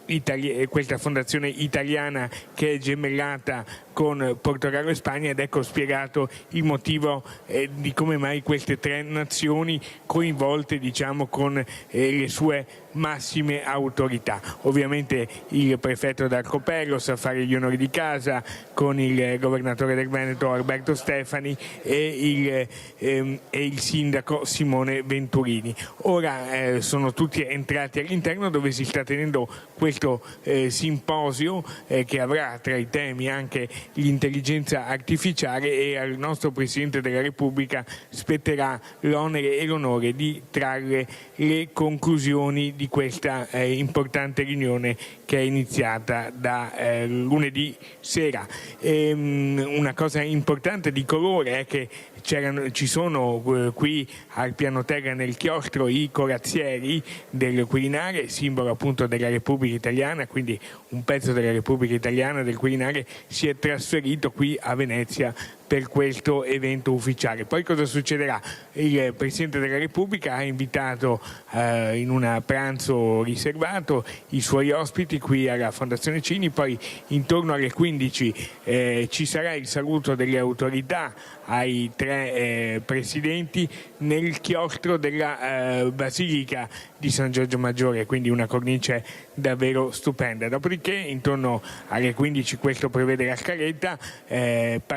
italiana che è gemellata con Portogallo e Spagna, ed ecco spiegato il motivo di come mai queste 3 nazioni coinvolte, diciamo, con le sue massime autorità. Ovviamente il prefetto d'Arcopello sa fare gli onori di casa con il governatore del Veneto Alberto Stefani e il sindaco Simone Venturini. Ora sono tutti entrati all'interno dove si sta tenendo questo simposio che avrà tra i temi anche l'intelligenza artificiale, e al nostro Presidente della Repubblica spetterà l'onere e l'onore di trarre le conclusioni di questa importante riunione che è iniziata da lunedì sera. Una cosa importante di colore è che ci sono qui al piano terra nel chiostro i corazzieri del Quirinale, simbolo appunto della Repubblica Italiana, quindi un pezzo della Repubblica Italiana del Quirinale si è trasferito qui a Venezia per questo evento ufficiale. Poi cosa succederà? Il Presidente della Repubblica ha invitato in un pranzo riservato i suoi ospiti qui alla Fondazione Cini, poi intorno alle 15 ci sarà il saluto delle autorità ai 3 presidenti nel chiostro della Basilica di San Giorgio Maggiore, quindi una cornice davvero stupenda. Dopodiché intorno alle 15, questo prevede la scaletta,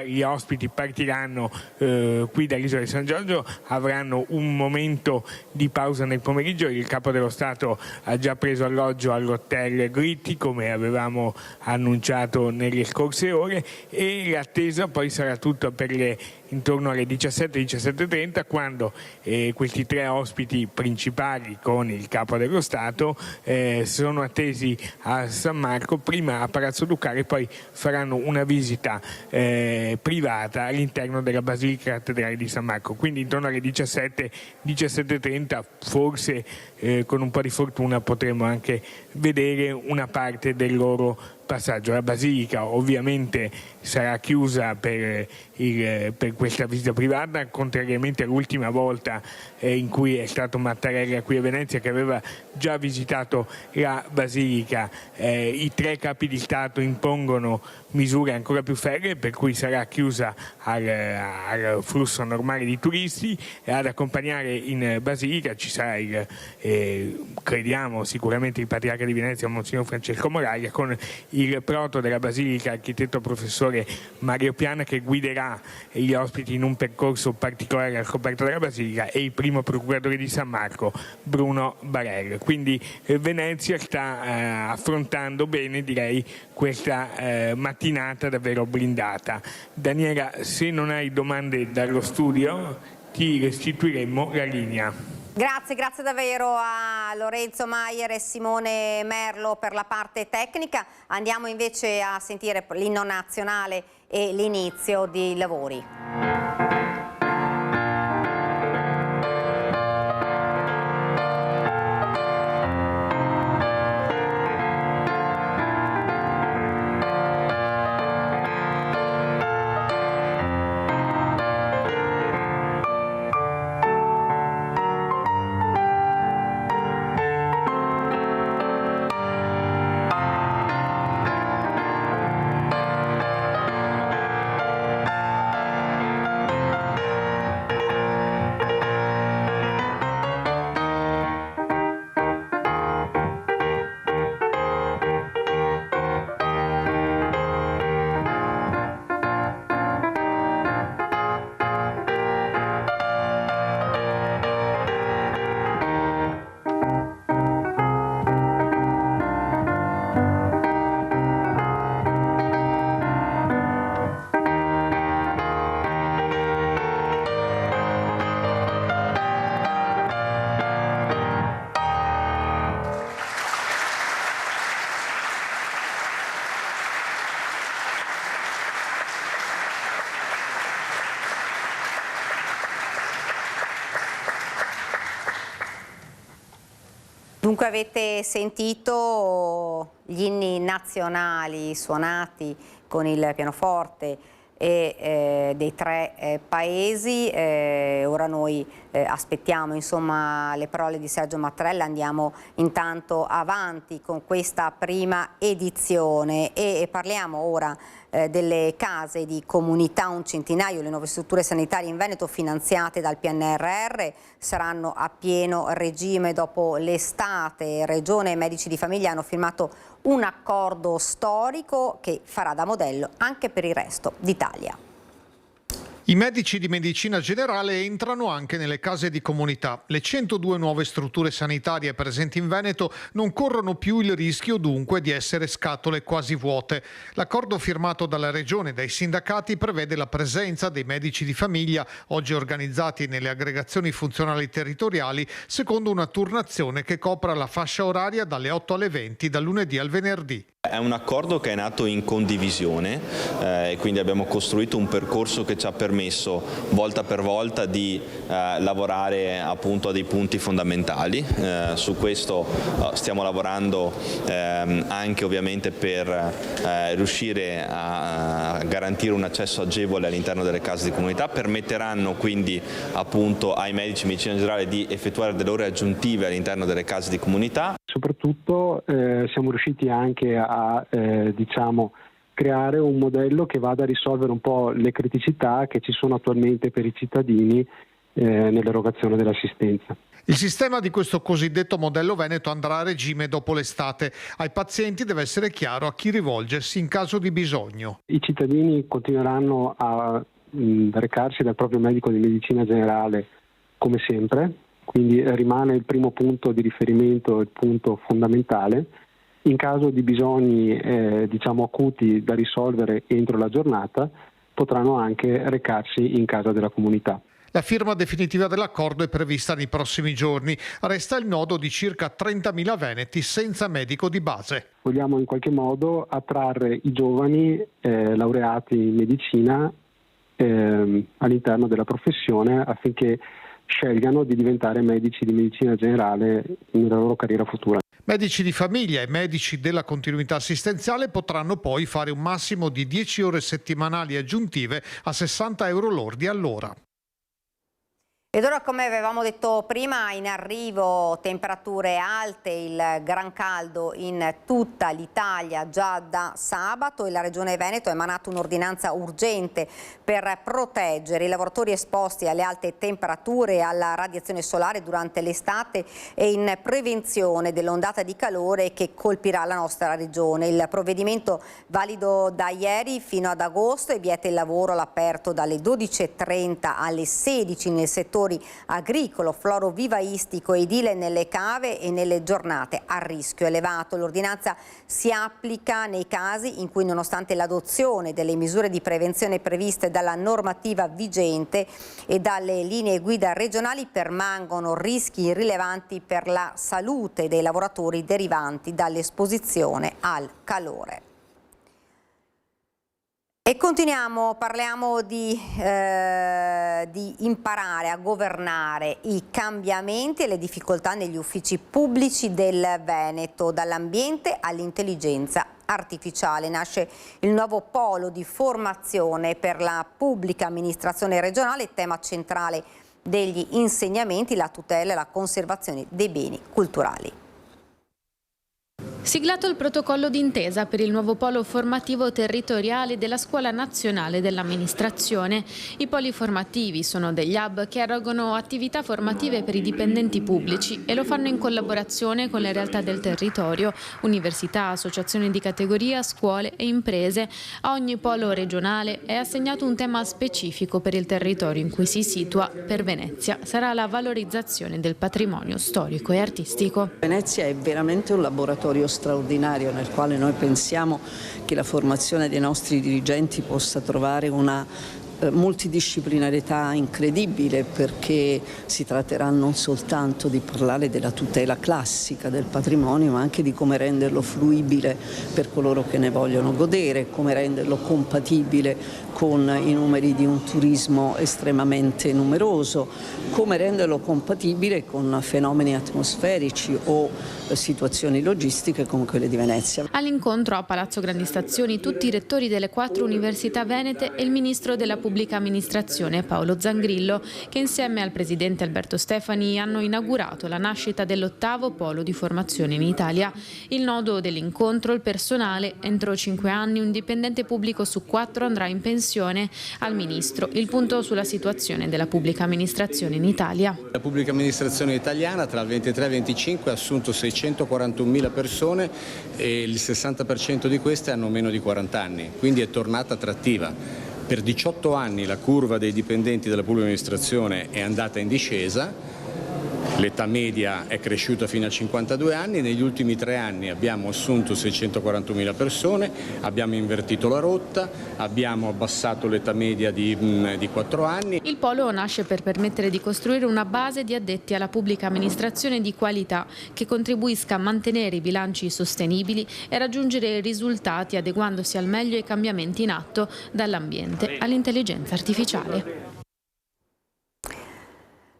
gli ospiti partiranno qui dall'isola di San Giorgio, avranno un momento di pausa nel pomeriggio, il Capo dello Stato ha già preso alloggio all'Hotel Gritti come avevamo annunciato nelle scorse ore, e l'attesa poi sarà tutta per intorno alle 17-17:30, quando questi 3 ospiti principali con il Capo dello Stato sono attesi a San Marco, prima a Palazzo Ducale, poi faranno una visita privata all'interno della Basilica Cattedrale di San Marco. Quindi intorno alle 17-17:30 forse con un po' di fortuna potremo anche vedere una parte del loro passaggio. La Basilica ovviamente sarà chiusa per questa visita privata, contrariamente all'ultima volta in cui è stato Mattarella qui a Venezia, che aveva già visitato la Basilica. I 3 capi di Stato impongono misure ancora più ferree, per cui sarà chiusa al flusso normale di turisti, e ad accompagnare in Basilica ci sarà crediamo sicuramente il Patriarca di Venezia Monsignor Francesco Moraglia, con il proto della Basilica, architetto professore Mario Piana, che guiderà gli ospiti in un percorso particolare al scoperto della Basilica, e il primo procuratore di San Marco Bruno Barel. Quindi Venezia sta affrontando bene, direi, questa mattinata davvero blindata. Daniela, se non hai domande dallo studio ti restituiremo la linea. Grazie davvero a Lorenzo Maier e Simone Merlo per la parte tecnica. Andiamo invece a sentire l'inno nazionale e l'inizio dei lavori. Dunque avete sentito gli inni nazionali suonati con il pianoforte e dei tre paesi. Ora noi aspettiamo insomma le parole di Sergio Mattarella, andiamo intanto avanti con questa prima edizione e parliamo ora delle case di comunità, un centinaio. Le nuove strutture sanitarie in Veneto finanziate dal PNRR saranno a pieno regime dopo l'estate. Regione e medici di famiglia hanno firmato un accordo storico che farà da modello anche per il resto d'Italia. I medici di medicina generale entrano anche nelle case di comunità. Le 102 nuove strutture sanitarie presenti in Veneto non corrono più il rischio dunque di essere scatole quasi vuote. L'accordo firmato dalla Regione e dai sindacati prevede la presenza dei medici di famiglia, oggi organizzati nelle aggregazioni funzionali territoriali, secondo una turnazione che copra la fascia oraria dalle 8 alle 20 dal lunedì al venerdì. È un accordo che è nato in condivisione e quindi abbiamo costruito un percorso che ci ha permesso volta per volta di lavorare appunto a dei punti fondamentali. Su questo stiamo lavorando anche ovviamente per riuscire a garantire un accesso agevole all'interno delle case di comunità. Permetteranno quindi appunto ai medici di medicina generale di effettuare delle ore aggiuntive all'interno delle case di comunità. Soprattutto siamo riusciti anche a creare un modello che vada a risolvere un po' le criticità che ci sono attualmente per i cittadini nell'erogazione dell'assistenza. Il sistema di questo cosiddetto modello Veneto andrà a regime dopo l'estate. Ai pazienti deve essere chiaro a chi rivolgersi in caso di bisogno. I cittadini continueranno a recarsi dal proprio medico di medicina generale come sempre, quindi rimane il primo punto di riferimento, il punto fondamentale. In caso di bisogni acuti da risolvere entro la giornata, potranno anche recarsi in casa della comunità. La firma definitiva dell'accordo è prevista nei prossimi giorni. Resta il nodo di circa 30.000 veneti senza medico di base. Vogliamo in qualche modo attrarre i giovani laureati in medicina all'interno della professione affinché scelgano di diventare medici di medicina generale nella loro carriera futura. Medici di famiglia e medici della continuità assistenziale potranno poi fare un massimo di 10 ore settimanali aggiuntive a 60 euro lordi all'ora. Ed ora, come avevamo detto prima, in arrivo temperature alte, il gran caldo in tutta l'Italia già da sabato e la Regione Veneto ha emanato un'ordinanza urgente per proteggere i lavoratori esposti alle alte temperature e alla radiazione solare durante l'estate e in prevenzione dell'ondata di calore che colpirà la nostra regione. Il provvedimento, valido da ieri fino ad agosto, e vieta il lavoro all'aperto dalle 12:30 alle 16 nel settore agricolo, florovivaistico e edile nelle cave e nelle giornate a rischio elevato. L'ordinanza si applica nei casi in cui, nonostante l'adozione delle misure di prevenzione previste dalla normativa vigente e dalle linee guida regionali, permangono rischi rilevanti per la salute dei lavoratori derivanti dall'esposizione al calore. E continuiamo, parliamo di imparare a governare i cambiamenti e le difficoltà negli uffici pubblici del Veneto. Dall'ambiente all'intelligenza artificiale nasce il nuovo polo di formazione per la pubblica amministrazione regionale, tema centrale degli insegnamenti, la tutela e la conservazione dei beni culturali. Siglato il protocollo d'intesa per il nuovo polo formativo territoriale della Scuola Nazionale dell'Amministrazione. I poli formativi sono degli hub che erogano attività formative per i dipendenti pubblici e lo fanno in collaborazione con le realtà del territorio, università, associazioni di categoria, scuole e imprese. A ogni polo regionale è assegnato un tema specifico per il territorio in cui si situa. Per Venezia sarà la valorizzazione del patrimonio storico e artistico. Venezia è veramente un laboratorio straordinario nel quale noi pensiamo che la formazione dei nostri dirigenti possa trovare una multidisciplinarietà incredibile, perché si tratterà non soltanto di parlare della tutela classica del patrimonio, ma anche di come renderlo fruibile per coloro che ne vogliono godere, come renderlo compatibile con i numeri di un turismo estremamente numeroso, come renderlo compatibile con fenomeni atmosferici o situazioni logistiche come quelle di Venezia. All'incontro a Palazzo Grandi Stazioni tutti i rettori delle 4 università venete e il ministro della pubblica amministrazione Paolo Zangrillo, che insieme al presidente Alberto Stefani hanno inaugurato la nascita dell'8° polo di formazione in Italia. Il nodo dell'incontro, il personale. Entro 5 anni un dipendente pubblico su 4 andrà in pensione. Al ministro il punto sulla situazione della pubblica amministrazione in Italia. La pubblica amministrazione italiana tra il 23 e il 25 ha assunto 641.000 persone e il 60% di queste hanno meno di 40 anni, quindi è tornata attrattiva. Per 18 anni la curva dei dipendenti della pubblica amministrazione è andata in discesa. L'età media è cresciuta fino a 52 anni, negli ultimi 3 anni abbiamo assunto 641.000 persone, abbiamo invertito la rotta, abbiamo abbassato l'età media di 4 anni. Il polo nasce per permettere di costruire una base di addetti alla pubblica amministrazione di qualità che contribuisca a mantenere i bilanci sostenibili e raggiungere risultati adeguandosi al meglio ai cambiamenti in atto dall'ambiente all'intelligenza artificiale.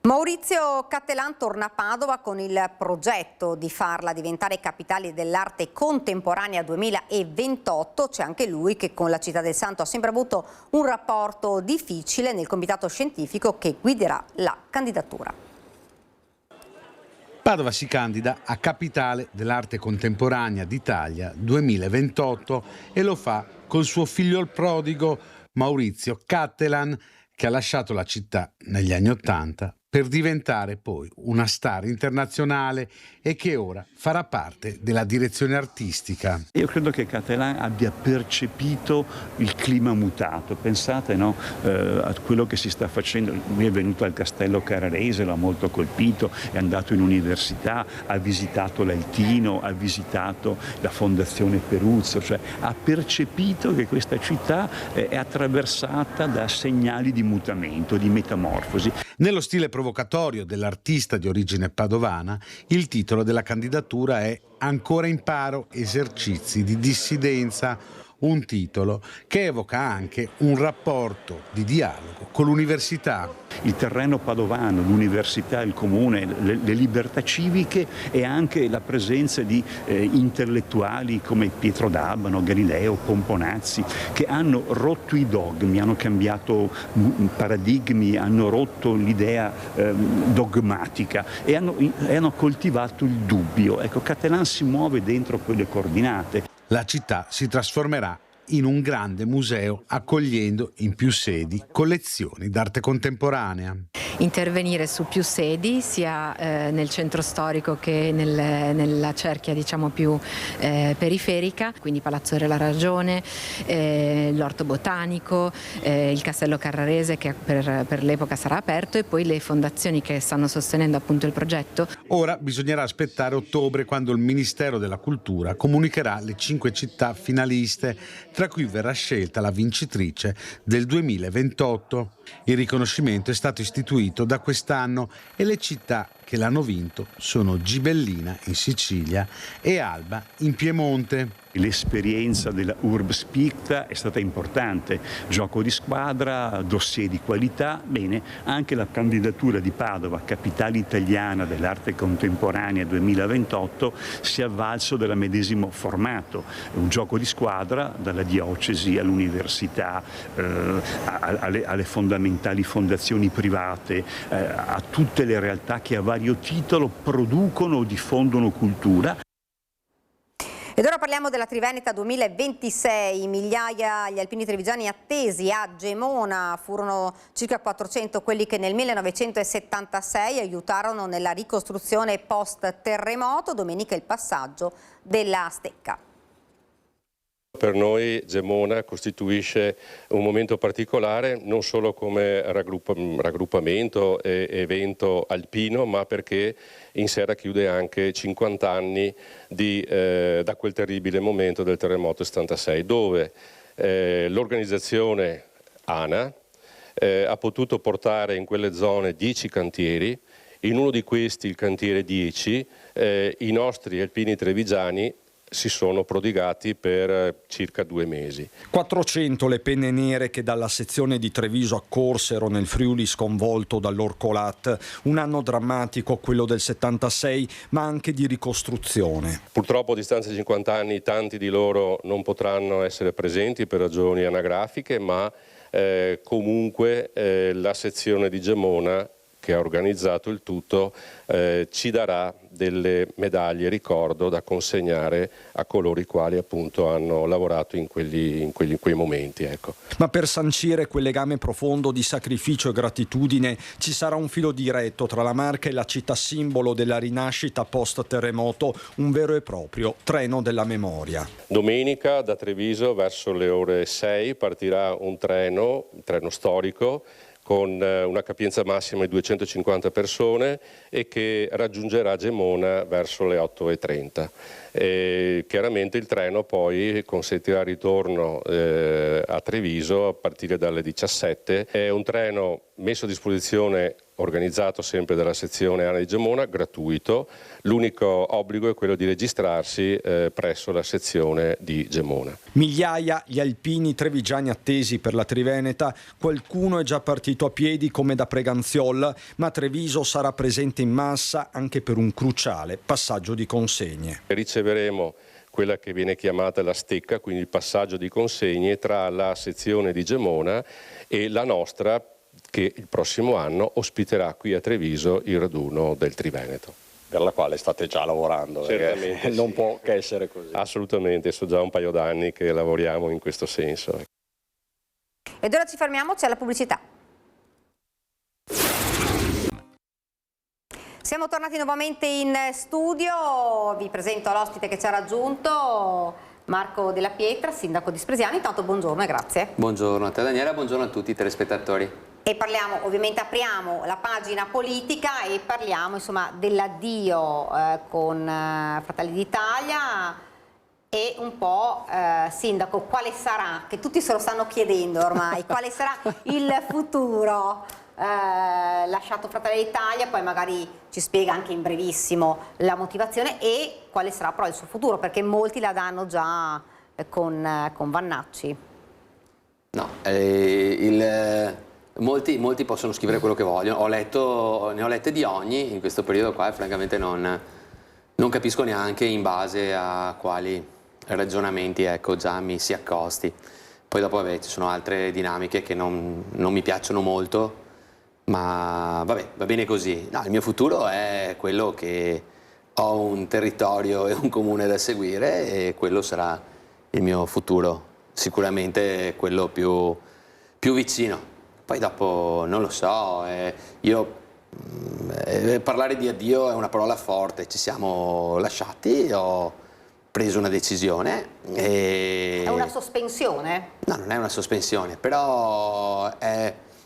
Maurizio Cattelan torna a Padova con il progetto di farla diventare capitale dell'arte contemporanea 2028. C'è anche lui che con la Città del Santo ha sempre avuto un rapporto difficile nel comitato scientifico che guiderà la candidatura. Padova si candida a capitale dell'arte contemporanea d'Italia 2028 e lo fa col suo figlio il prodigo Maurizio Cattelan, che ha lasciato la città negli anni '80 per diventare poi una star internazionale e che ora farà parte della direzione artistica. Io credo che Cattelan abbia percepito il clima mutato. Pensate, no? A quello che si sta facendo. Lui è venuto al Castello Carrarese, l'ha molto colpito, è andato in università, ha visitato l'Altino, ha visitato la Fondazione Peruzzo, cioè ha percepito che questa città è attraversata da segnali di mutamento, di metamorfosi. Nello stile provocatorio dell'artista di origine padovana, il titolo della candidatura è Ancora imparo, esercizi di dissidenza, un titolo che evoca anche un rapporto di dialogo con l'università. Il terreno padovano, l'università, il comune, le libertà civiche e anche la presenza di intellettuali come Pietro D'Abano, Galileo, Pomponazzi, che hanno rotto i dogmi, hanno cambiato paradigmi, hanno rotto l'idea dogmatica e hanno coltivato il dubbio. Ecco, Cattelan si muove dentro quelle coordinate. La città si trasformerà in un grande museo accogliendo in più sedi collezioni d'arte contemporanea. Intervenire su più sedi sia nel centro storico che nella cerchia diciamo più periferica, quindi Palazzo Re la Ragione, l'Orto Botanico, il Castello Carrarese che per l'epoca sarà aperto e poi le fondazioni che stanno sostenendo appunto il progetto. Ora bisognerà aspettare ottobre quando il Ministero della Cultura comunicherà le 5 città finaliste, tra cui verrà scelta la vincitrice del 2028. Il riconoscimento è stato istituito da quest'anno e le città che l'hanno vinto sono Gibellina in Sicilia e Alba in Piemonte. L'esperienza della Urbs Picta è stata importante, gioco di squadra, dossier di qualità, bene, anche la candidatura di Padova, capitale italiana dell'arte contemporanea 2028, si è avvalso del medesimo formato, un gioco di squadra dalla diocesi all'università, alle fondamentali fondazioni private, a tutte le realtà che a vario titolo producono o diffondono cultura. Ed ora parliamo della Triveneta 2026, migliaia gli alpini trevigiani attesi a Gemona, furono circa 400 quelli che nel 1976 aiutarono nella ricostruzione post-terremoto, domenica il passaggio della stecca. Per noi Gemona costituisce un momento particolare non solo come raggruppamento e evento alpino, ma perché in sera chiude anche 50 anni da quel terribile momento del terremoto 76, dove l'organizzazione ANA ha potuto portare in quelle zone 10 cantieri. In uno di questi, il cantiere 10, i nostri alpini trevigiani si sono prodigati per circa 2 mesi. 400 le penne nere che dalla sezione di Treviso accorsero nel Friuli sconvolto dall'Orcolat. Un anno drammatico, quello del 76, ma anche di ricostruzione. Purtroppo a distanza di 50 anni tanti di loro non potranno essere presenti per ragioni anagrafiche, ma comunque la sezione di Gemona, che ha organizzato il tutto, ci darà delle medaglie ricordo da consegnare a coloro i quali appunto hanno lavorato in quei momenti. Ecco. Ma per sancire quel legame profondo di sacrificio e gratitudine ci sarà un filo diretto tra la Marca e la città simbolo della rinascita post-terremoto, un vero e proprio treno della memoria. Domenica da Treviso verso le ore 6 partirà un treno storico con una capienza massima di 250 persone e che raggiungerà Gemona verso le 8:30. Chiaramente il treno poi consentirà il ritorno a Treviso a partire dalle 17. È un treno messo a disposizione, organizzato sempre dalla sezione ANA di Gemona, gratuito. L'unico obbligo è quello di registrarsi presso la sezione di Gemona. Migliaia gli alpini trevigiani attesi per la Triveneta, qualcuno è già partito a piedi come da Preganziol, ma Treviso sarà presente in massa anche per un cruciale passaggio di consegne. Riceveremo quella che viene chiamata la stecca, quindi il passaggio di consegne tra la sezione di Gemona e la nostra, che il prossimo anno ospiterà qui a Treviso il raduno del Triveneto. Per la quale state già lavorando, perché non può che essere così. Assolutamente, so già un paio d'anni che lavoriamo in questo senso. Ed ora ci fermiamo, c'è la pubblicità. Siamo tornati nuovamente in studio, vi presento l'ospite che ci ha raggiunto, Marco Della Pietra, sindaco di Spresiano. Intanto buongiorno e grazie. Buongiorno a te Daniela, buongiorno a tutti i telespettatori. E parliamo, ovviamente apriamo la pagina politica e parliamo insomma dell'addio con Fratelli d'Italia e un po' sindaco, quale sarà, che tutti se lo stanno chiedendo ormai, quale sarà il futuro lasciato Fratelli d'Italia, poi magari ci spiega anche in brevissimo la motivazione e quale sarà però il suo futuro, perché molti la danno già con Vannacci. No, Molti possono scrivere quello che vogliono, ne ho lette di ogni in questo periodo qua e francamente non capisco neanche in base a quali ragionamenti già mi si accosti. Poi dopo ci sono altre dinamiche che non mi piacciono molto, ma vabbè, va bene così. No, il mio futuro è quello che ho un territorio e un comune da seguire e quello sarà il mio futuro, sicuramente quello più vicino. Poi dopo non lo so, parlare di addio è una parola forte, ci siamo lasciati, ho preso una decisione. È una sospensione? No, non è una sospensione, però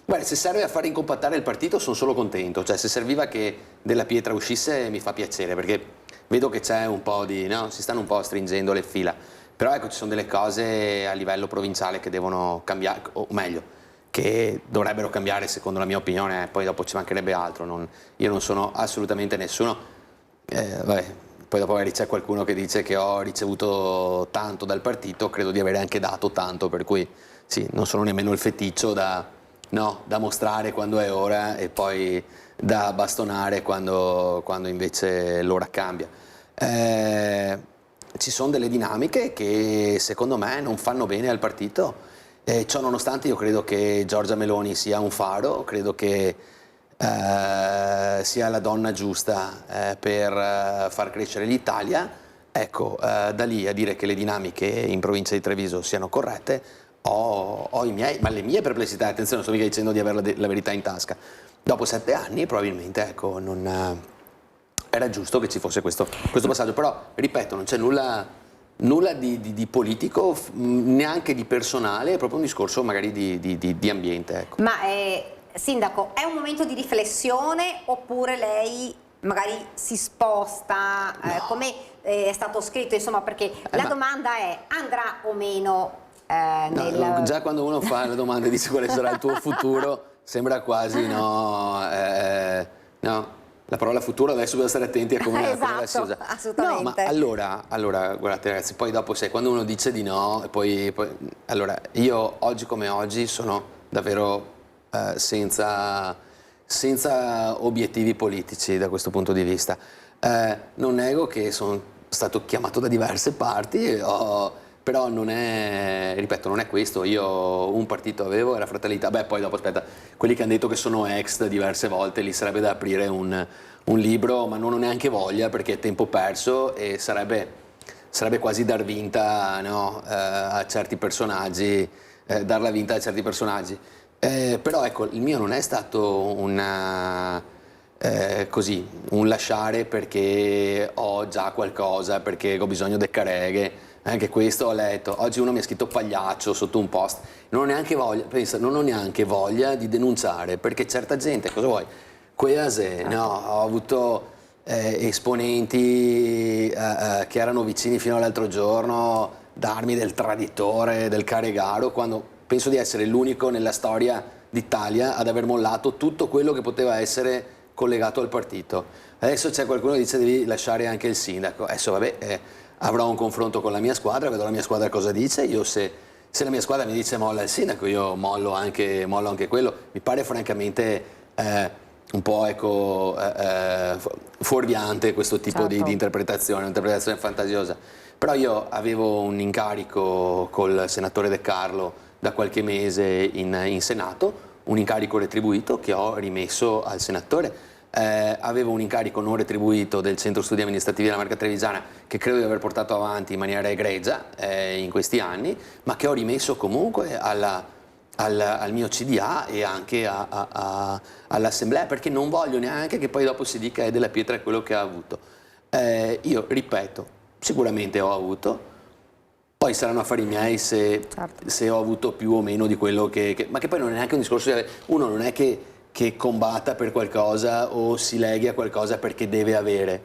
guarda, se serve a far incompattare il partito sono solo contento, cioè se serviva che Della Pietra uscisse mi fa piacere, perché vedo che c'è un po' si stanno un po' stringendo le fila, però ecco ci sono delle cose a livello provinciale che devono cambiare, o meglio, che dovrebbero cambiare secondo la mia opinione, poi dopo ci mancherebbe altro, io non sono assolutamente nessuno, poi dopo magari c'è qualcuno che dice che ho ricevuto tanto dal partito, credo di avere anche dato tanto, per cui sì, non sono nemmeno il feticcio da mostrare quando è ora e poi da bastonare quando invece l'ora cambia. Ci sono delle dinamiche che secondo me non fanno bene al partito. Ciò nonostante io credo che Giorgia Meloni sia un faro, credo che sia la donna giusta per far crescere l'Italia. Ecco, da lì a dire che le dinamiche in provincia di Treviso siano corrette, ho le mie perplessità, attenzione, non sto mica dicendo di avere la verità in tasca. Dopo 7 anni probabilmente era giusto che ci fosse questo passaggio, però ripeto, non c'è nulla di politico, neanche di personale, è proprio un discorso magari di ambiente. Ecco. Ma sindaco, è un momento di riflessione oppure lei magari si sposta, come è stato scritto, insomma, perché la domanda è: andrà o meno già quando uno fa la domanda e dice quale sarà il tuo futuro, sembra quasi la parola futuro adesso bisogna stare attenti a come la si usa. Assolutamente. No, ma allora, guardate ragazzi, poi dopo quando uno dice di no, poi allora io oggi come oggi sono davvero senza obiettivi politici da questo punto di vista. Non nego che sono stato chiamato da diverse parti, però non è questo. Io un partito avevo, era Fratelli d'Italia. Poi dopo aspetta, quelli che hanno detto che sono ex diverse volte, lì sarebbe da aprire un libro, ma non ho neanche voglia perché è tempo perso e sarebbe quasi dar vinta, no, a certi personaggi, dar la vinta a certi personaggi. Però ecco, il mio non è stato un lasciare perché ho già qualcosa, perché ho bisogno del careghe. Anche questo ho letto. Oggi uno mi ha scritto pagliaccio sotto un post. Non ho neanche voglia di denunciare, perché certa gente, cosa vuoi? Ho avuto esponenti che erano vicini fino all'altro giorno darmi del traditore, del caregaro, quando penso di essere l'unico nella storia d'Italia ad aver mollato tutto quello che poteva essere collegato al partito. Adesso c'è qualcuno che dice devi lasciare anche il sindaco. Adesso vabbè, avrò un confronto con la mia squadra, vedo la mia squadra cosa dice. Io se la mia squadra mi dice molla il sindaco, io mollo anche quello. Mi pare francamente un po' fuorviante questo tipo di interpretazione, un'interpretazione fantasiosa. Però io avevo un incarico col senatore De Carlo da qualche mese in Senato, un incarico retribuito che ho rimesso al senatore. Avevo un incarico non retribuito del Centro Studi Amministrativi della Marca Trevigiana che credo di aver portato avanti in maniera egregia in questi anni, ma che ho rimesso comunque al mio CDA e anche all'Assemblea, perché non voglio neanche che poi dopo si dica Della Pietra è quello che ha avuto. Io ripeto, sicuramente ho avuto, poi saranno affari miei se ho avuto più o meno di quello ma che poi non è neanche un discorso di uno non è che combatta per qualcosa o si leghi a qualcosa perché deve avere.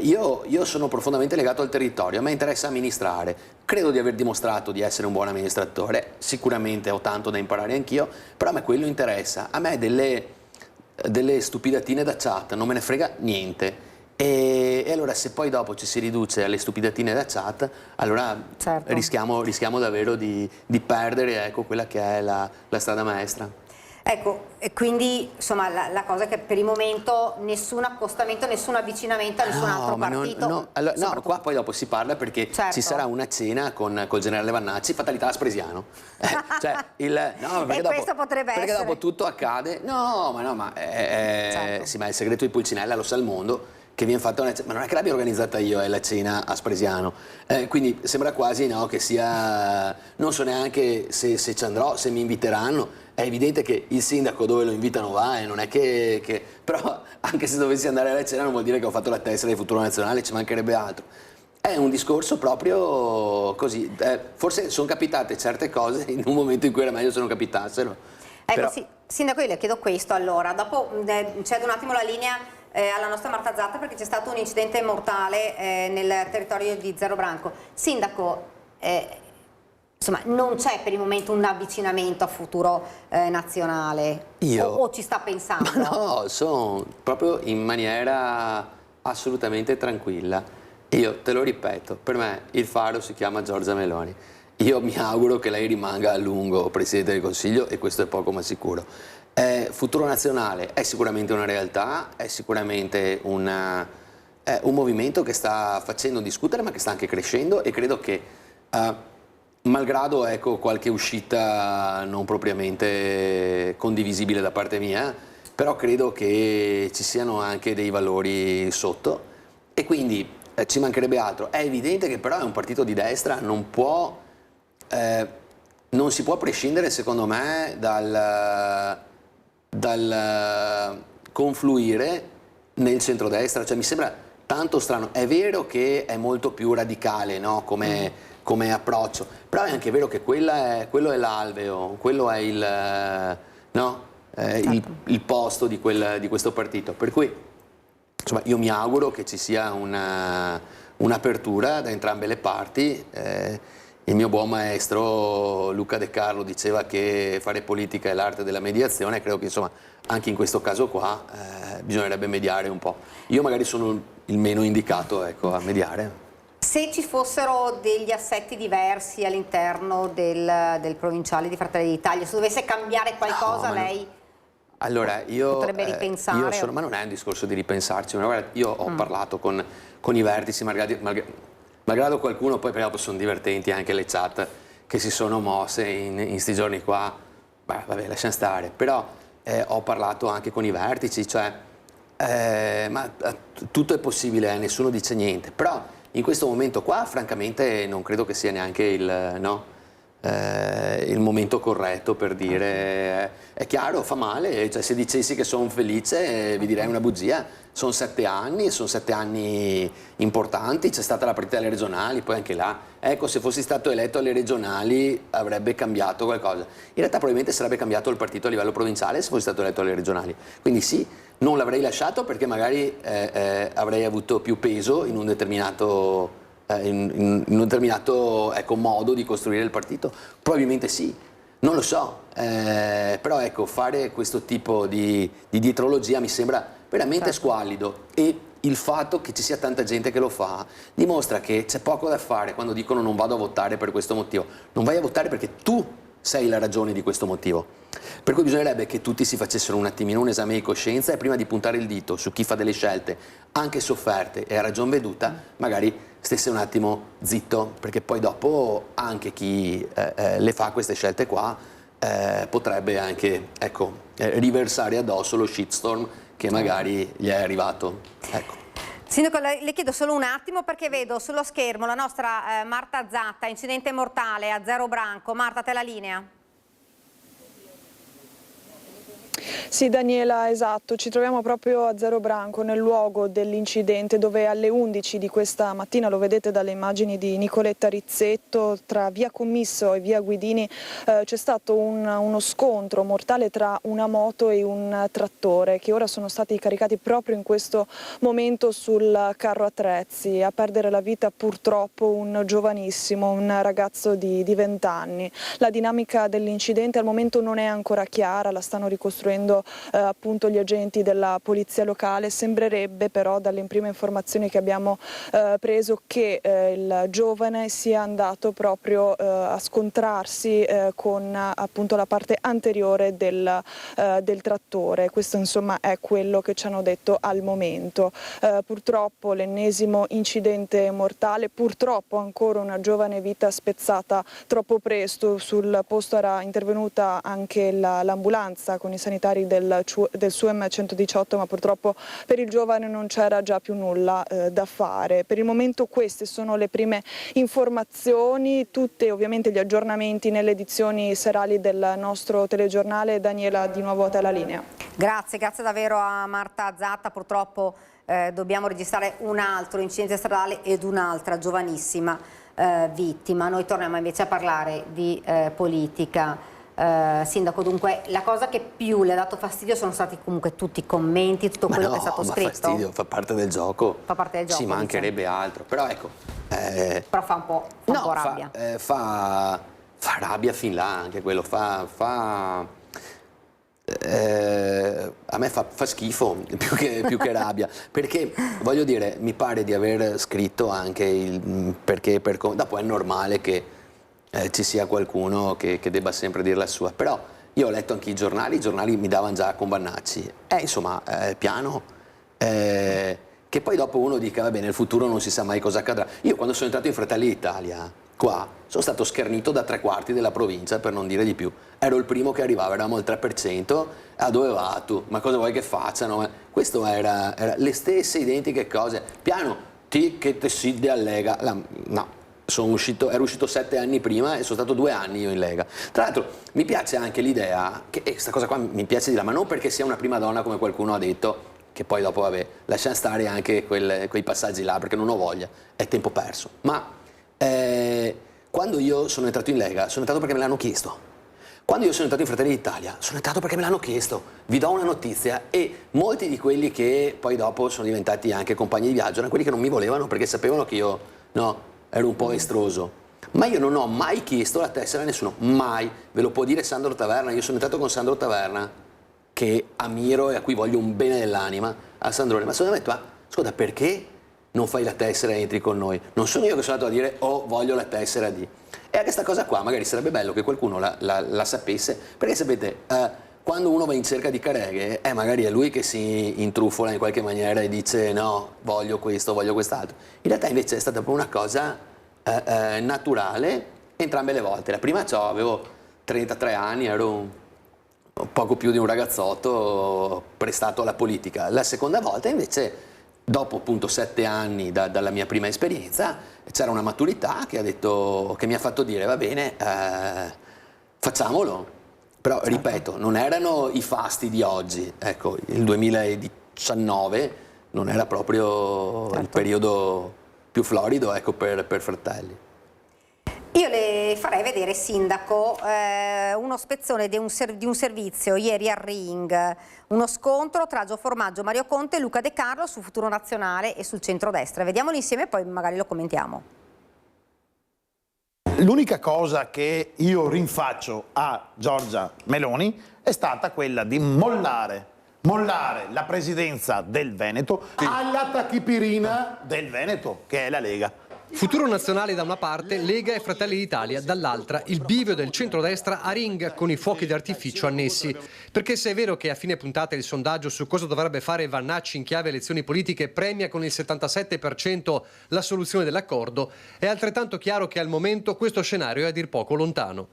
Io sono profondamente legato al territorio, a me interessa amministrare, credo di aver dimostrato di essere un buon amministratore, sicuramente ho tanto da imparare anch'io, però a me quello interessa, a me delle stupidatine da chat non me ne frega niente. E allora se poi dopo ci si riduce alle stupidatine da chat, allora rischiamo davvero di perdere quella che è la strada maestra. Ecco, e quindi insomma la cosa è che per il momento nessun accostamento, nessun avvicinamento a nessun altro partito. No, qua poi dopo si parla perché ci sarà una cena col generale Vannacci, fatalità Aspresiano. Questo potrebbe essere. Perché dopo tutto accade. Ma il segreto di Pulcinella lo sa il mondo. Che viene fatta ma non è che l'abbia organizzata io la cena a Spresiano, quindi sembra quasi che sia, non so neanche se ci andrò, se mi inviteranno. È evidente che il sindaco dove lo invitano va e non è che però anche se dovessi andare alla cena non vuol dire che ho fatto la tessera di Futuro Nazionale, ci mancherebbe altro. È un discorso proprio così, forse sono capitate certe cose in un momento in cui era meglio se non capitassero. Ecco, sì, sindaco, io le chiedo questo allora, dopo cedo un attimo la linea alla nostra Marta Zatta perché c'è stato un incidente mortale nel territorio di Zero Branco. Sindaco, insomma, non c'è per il momento un avvicinamento a Futuro Nazionale? O ci sta pensando? Ma no, sono proprio in maniera assolutamente tranquilla. Io te lo ripeto, per me il faro si chiama Giorgia Meloni. Io mi auguro che lei rimanga a lungo Presidente del Consiglio e questo è poco ma sicuro. Futuro Nazionale è sicuramente una realtà, è sicuramente un movimento che sta facendo discutere ma che sta anche crescendo e credo che malgrado qualche uscita non propriamente condivisibile da parte mia, però credo che ci siano anche dei valori sotto e quindi ci mancherebbe altro. È evidente che però è un partito di destra, non si può prescindere secondo me dal confluire nel centrodestra, cioè mi sembra tanto strano. È vero che è molto più radicale, no? come approccio, però è anche vero che quello è l'alveo, quello è il posto di questo partito, per cui insomma io mi auguro che ci sia un'apertura da entrambe le parti il mio buon maestro Luca De Carlo diceva che fare politica è l'arte della mediazione, credo che insomma anche in questo caso qua bisognerebbe mediare un po'. Io magari sono il meno indicato, ecco, a mediare. Se ci fossero degli assetti diversi all'interno del provinciale di Fratelli d'Italia, se dovesse cambiare qualcosa, lei allora, potrebbe ripensare? Ma non è un discorso di ripensarci, ma guarda, io ho parlato con i vertici, malgrado qualcuno, poi dopo sono divertenti anche le chat che si sono mosse in sti giorni qua, vabbè, lasciamo stare, però ho parlato anche con i vertici, cioè, ma tutto è possibile, nessuno dice niente, però in questo momento qua francamente non credo che sia neanche il momento corretto per dire è chiaro, fa male, cioè, se dicessi che sono felice vi direi una bugia, sono 7 anni importanti, c'è stata la partita alle regionali, poi anche là, ecco, se fossi stato eletto alle regionali avrebbe cambiato qualcosa, in realtà probabilmente sarebbe cambiato il partito a livello provinciale se fossi stato eletto alle regionali, quindi sì, non l'avrei lasciato perché magari avrei avuto più peso in un determinato ecco, modo di costruire il partito, probabilmente sì, non lo so, però ecco, fare questo tipo di dietrologia mi sembra veramente squallido, e il fatto che ci sia tanta gente che lo fa dimostra che c'è poco da fare quando dicono non vado a votare per questo motivo, non vai a votare perché tu sei la ragione di questo motivo, per cui bisognerebbe che tutti si facessero un attimino un esame di coscienza e prima di puntare il dito su chi fa delle scelte anche sofferte e a ragion veduta magari stesse un attimo zitto, perché poi dopo anche chi le fa queste scelte qua potrebbe anche, ecco, riversare addosso lo shitstorm che magari gli è arrivato, ecco. Sindaco, le chiedo solo un attimo perché vedo sullo schermo la nostra Marta Zatta, incidente mortale a Zero Branco. Marta, te la linea? Sì Daniela, esatto, ci troviamo proprio a Zero Branco, nel luogo dell'incidente, dove alle 11 di questa mattina, lo vedete dalle immagini di Nicoletta Rizzetto, tra via Commisso e via Guidini c'è stato uno scontro mortale tra una moto e un trattore, che ora sono stati caricati proprio in questo momento sul carro attrezzi. A perdere la vita purtroppo un giovanissimo, un ragazzo di 20 anni. La dinamica dell'incidente al momento non è ancora chiara, la stanno ricostruendo appunto gli agenti della polizia locale. Sembrerebbe però dalle prime informazioni che abbiamo preso che il giovane sia andato proprio a scontrarsi con appunto la parte anteriore del trattore. Questo insomma è quello che ci hanno detto al momento. Purtroppo l'ennesimo incidente mortale, purtroppo ancora una giovane vita spezzata troppo presto. Sul posto era intervenuta anche l'ambulanza con i sanitari del SUEM 118, ma purtroppo per il giovane non c'era già più nulla da fare. Per il momento queste sono le prime informazioni, tutte ovviamente gli aggiornamenti nelle edizioni serali del nostro telegiornale. Daniela, di nuovo a te la linea. Grazie davvero a Marta Zatta. Purtroppo dobbiamo registrare un altro incidente stradale ed un'altra giovanissima vittima. Noi torniamo invece a parlare di politica. Sindaco, dunque la cosa che più le ha dato fastidio sono stati comunque tutti i commenti, tutto quello che è stato scritto. Fastidio, fa parte del gioco. Fa parte del gioco. Ci mancherebbe altro, però ecco. Però fa un po' rabbia. Fa rabbia fin là, anche quello, a me fa schifo più che rabbia, perché voglio dire, mi pare di aver scritto anche perché dopo è normale che ci sia qualcuno che debba sempre dire la sua, però io ho letto anche i giornali mi davano già con Bannacci, insomma piano, che poi dopo uno dica va bene, nel futuro non si sa mai cosa accadrà. Io quando sono entrato in Fratelli d'Italia qua sono stato schernito da 3/4 della provincia, per non dire di più, ero il primo che arrivava, eravamo il 3%, dove va tu? Ma cosa vuoi che facciano? Questo era le stesse identiche cose, piano, ti che te si de allega, no. Ero uscito 7 anni prima e sono stato 2 anni io in Lega. Tra l'altro mi piace anche l'idea, che questa cosa qua mi piace dirla, ma non perché sia una prima donna come qualcuno ha detto, che poi dopo vabbè, lasciamo stare anche quei passaggi là perché non ho voglia, è tempo perso. Ma quando io sono entrato in Lega sono entrato perché me l'hanno chiesto. Quando io sono entrato in Fratelli d'Italia sono entrato perché me l'hanno chiesto. Vi do una notizia, e molti di quelli che poi dopo sono diventati anche compagni di viaggio erano quelli che non mi volevano perché sapevano che io ero un po' estroso. Ma io non ho mai chiesto la tessera a nessuno, mai. Ve lo può dire Sandro Taverna, io sono entrato con Sandro Taverna, che ammiro e a cui voglio un bene dell'anima, a Sandrone, ma sono detto, ascolta, perché non fai la tessera e entri con noi? Non sono io che sono andato a dire, voglio la tessera di... E a questa cosa qua magari sarebbe bello che qualcuno la sapesse, perché sapete, quando uno va in cerca di careghe, magari è lui che si intrufola in qualche maniera e dice no, voglio questo, voglio quest'altro. In realtà invece è stata proprio una cosa naturale entrambe le volte. La prima avevo 33 anni, ero poco più di un ragazzotto prestato alla politica. La seconda volta invece, dopo appunto 7 anni dalla mia prima esperienza, c'era una maturità che mi ha fatto dire va bene, facciamolo. Però ripeto, non erano i fasti di oggi, ecco, il 2019 non era proprio il periodo più florido, ecco, per Fratelli. Io le farei vedere, sindaco, uno spezzone di un servizio ieri a Ring, uno scontro tra Gio Formaggio, Mario Conte e Luca De Carlo sul Futuro Nazionale e sul centrodestra. Vediamolo insieme e poi magari lo commentiamo. L'unica cosa che io rinfaccio a Giorgia Meloni è stata quella di mollare la presidenza del Veneto alla tachipirina del Veneto, che è la Lega. Futuro Nazionale da una parte, Lega e Fratelli d'Italia dall'altra, il bivio del centrodestra a Ring con i fuochi d'artificio annessi. Perché se è vero che a fine puntata il sondaggio su cosa dovrebbe fare Vannacci in chiave elezioni politiche premia con il 77% la soluzione dell'accordo, è altrettanto chiaro che al momento questo scenario è a dir poco lontano.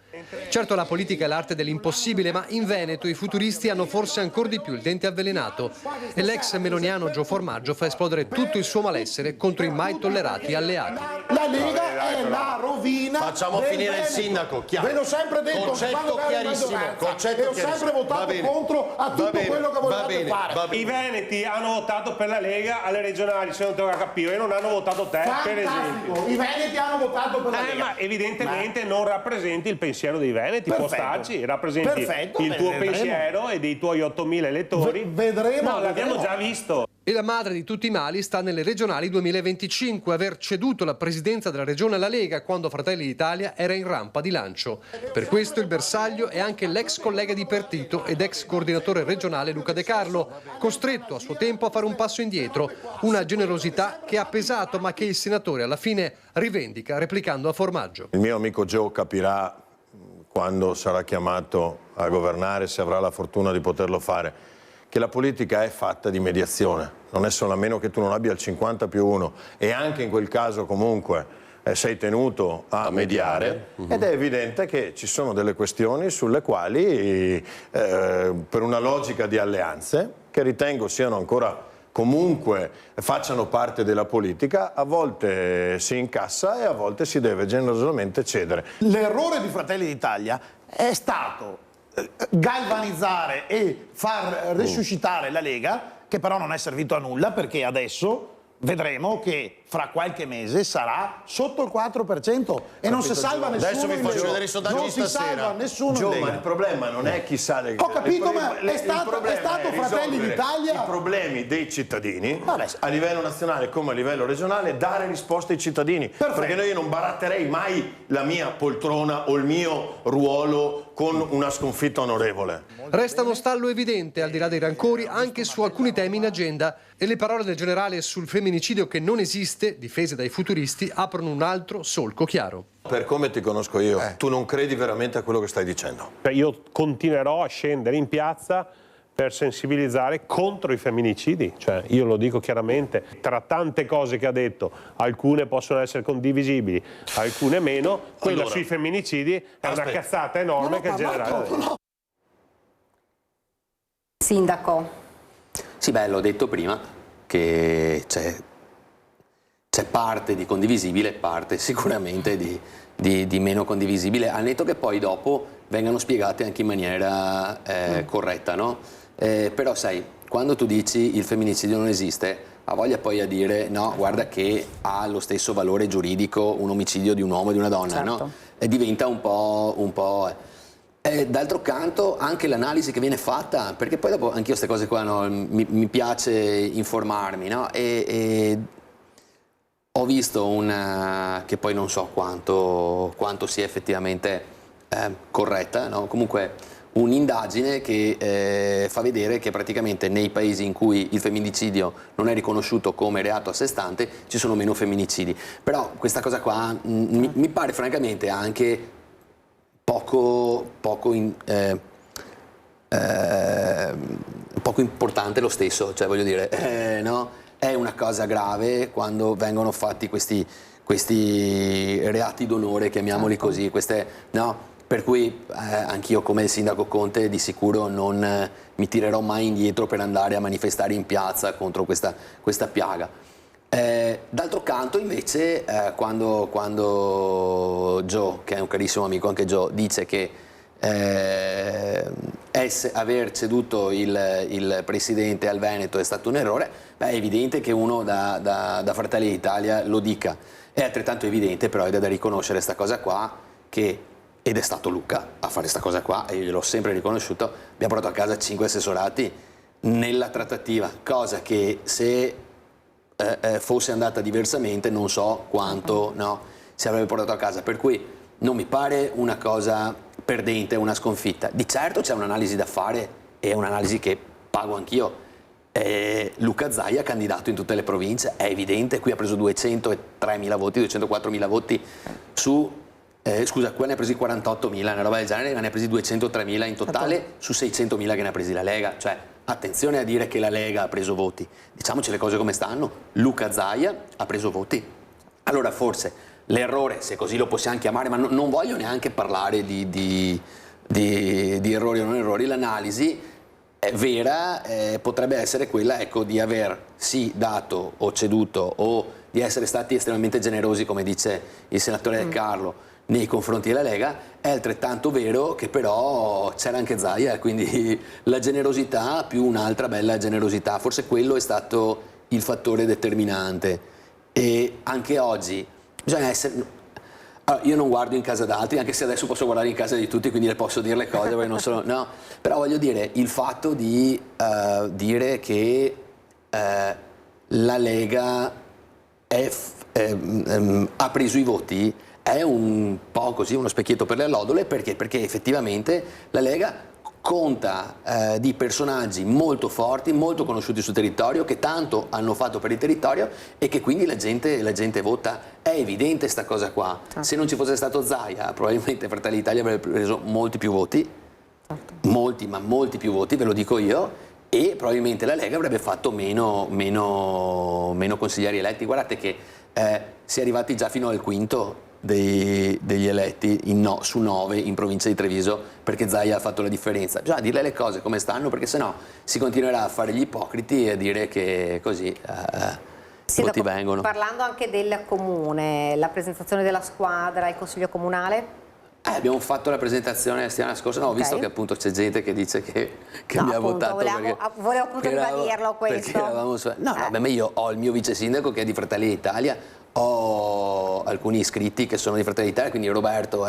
Certo, la politica è l'arte dell'impossibile, ma in Veneto i futuristi hanno forse ancora di più il dente avvelenato e l'ex meloniano Gio Formaggio fa esplodere tutto il suo malessere contro i mai tollerati alleati. La Lega è la rovina. Facciamo finire Veneto. il sindaco, chiaro. Ve l'ho sempre detto, concetto chiarissimo. E ho sempre votato contro a tutto quello che volevate fare. I veneti hanno votato per la Lega alle regionali, se non te lo capire, e non hanno votato te, per esempio. I veneti hanno votato per la Lega. Ma evidentemente non rappresenti il pensiero dei veneti, può starci, rappresenti il tuo pensiero e dei tuoi 8.000 elettori. Vedremo. No, l'abbiamo già visto. E la madre di tutti i mali sta nelle regionali 2025, aver ceduto la presidenza della regione alla Lega quando Fratelli d'Italia era in rampa di lancio. Per questo il bersaglio è anche l'ex collega di partito ed ex coordinatore regionale Luca De Carlo, costretto a suo tempo a fare un passo indietro, una generosità che ha pesato ma che il senatore alla fine rivendica replicando a Formaggio. Il mio amico Joe capirà quando sarà chiamato a governare, se avrà la fortuna di poterlo fare, che la politica è fatta di mediazione, non è solo, a meno che tu non abbia il 50+1 e anche in quel caso comunque sei tenuto a mediare, ed è evidente che ci sono delle questioni sulle quali per una logica di alleanze che ritengo siano ancora comunque facciano parte della politica, a volte si incassa e a volte si deve generosamente cedere. L'errore di Fratelli d'Italia è stato galvanizzare e far resuscitare la Lega, che però non è servito a nulla, perché adesso vedremo che fra qualche mese sarà sotto il 4% e non si salva nessuno. Adesso vi faccio vedere i sondaggi stasera. Non si salva nessuno. Ma il problema non è chi sale. Ho capito, ma è stato Fratelli d'Italia. I problemi dei cittadini a livello nazionale come a livello regionale, dare risposte ai cittadini. Perché io non baratterei mai la mia poltrona o il mio ruolo con una sconfitta onorevole. Resta uno stallo evidente, al di là dei rancori, anche su alcuni temi in agenda, e le parole del generale sul femminicidio che non esiste, difese dai futuristi, aprono un altro solco chiaro. Per come ti conosco io, tu non credi veramente a quello che stai dicendo? Io continuerò a scendere in piazza per sensibilizzare contro i femminicidi, cioè io lo dico chiaramente, tra tante cose che ha detto, alcune possono essere condivisibili, alcune meno, quella sui femminicidi è una cazzata enorme che generale. Sindaco. Sì, beh, l'ho detto prima che c'è parte di condivisibile e parte sicuramente di meno condivisibile, al netto che poi dopo vengano spiegate anche in maniera corretta, no? Però sai, quando tu dici il femminicidio non esiste, ha voglia poi a dire no, guarda che ha lo stesso valore giuridico un omicidio di un uomo e di una donna, certo. No? E diventa un po'... D'altro canto anche l'analisi che viene fatta, perché poi dopo anch'io queste cose qua, no, mi piace informarmi, no? E ho visto che poi non so quanto sia effettivamente corretta, no? Comunque un'indagine che fa vedere che praticamente nei paesi in cui il femminicidio non è riconosciuto come reato a sé stante ci sono meno femminicidi. Però questa cosa qua mi pare francamente anche poco importante lo stesso, cioè voglio dire, no? È una cosa grave quando vengono fatti questi reati d'onore, chiamiamoli così, no? Per cui anch'io come il sindaco Conte di sicuro non mi tirerò mai indietro per andare a manifestare in piazza contro questa piaga. D'altro canto invece quando Joe, che è un carissimo amico anche Joe, dice che aver ceduto il presidente al Veneto è stato un errore, è evidente che uno da Fratelli d'Italia lo dica. È altrettanto evidente però, ed è da riconoscere questa cosa qua, ed è stato Luca a fare questa cosa qua, e io gliel'ho sempre riconosciuto, abbiamo portato a casa 5 assessorati nella trattativa, cosa che se fosse andata diversamente non so quanto si avrebbe portato a casa, per cui non mi pare una cosa perdente, una sconfitta. Di certo c'è un'analisi da fare, e un'analisi che pago anch'io. Luca Zaia candidato in tutte le province, è evidente, qui ha preso 203.000 voti, 204.000 voti su... scusa, qua ne ha presi 48.000, una roba del genere, ma ne ha presi 203.000 in totale su 600.000 che ne ha presi la Lega. Cioè, attenzione a dire che la Lega ha preso voti. Diciamoci le cose come stanno. Luca Zaia ha preso voti. Allora forse l'errore, se così lo possiamo chiamare, ma non voglio neanche parlare di errori o non errori, l'analisi vera potrebbe essere quella, ecco, di aver sì dato o ceduto o di essere stati estremamente generosi, come dice il senatore De Carlo, nei confronti della Lega. È altrettanto vero che però c'era anche Zaia, quindi la generosità più un'altra bella generosità, forse quello è stato il fattore determinante. E anche oggi bisogna essere... Allora, io non guardo in casa d'altri, anche se adesso posso guardare in casa di tutti, quindi le posso dire le cose, perché non sono... No, però voglio dire, il fatto di dire che la Lega ha preso i voti è un po' così uno specchietto per le allodole, perché effettivamente la Lega conta di personaggi molto forti, molto conosciuti sul territorio, che tanto hanno fatto per il territorio e che quindi la gente vota. È evidente sta cosa qua. Se non ci fosse stato Zaia, probabilmente Fratelli d'Italia avrebbe preso molti più voti, molti, ma molti più voti, ve lo dico io, e probabilmente la Lega avrebbe fatto meno consiglieri eletti. Guardate che si è arrivati già fino al quinto degli eletti su 9 in provincia di Treviso, perché Zaia ha fatto la differenza. Già, dirle le cose come stanno, perché sennò si continuerà a fare gli ipocriti e a dire che così voti vengono. Parlando anche del comune, la presentazione della squadra, il consiglio comunale? Abbiamo fatto la presentazione la settimana scorsa, ho visto che appunto c'è gente che dice che mi ha votato volevo appunto ribadirlo questo. Vabbè, ma io ho il mio vice sindaco che è di Fratelli d'Italia, ho alcuni iscritti che sono di Fratelli d'Italia, quindi Roberto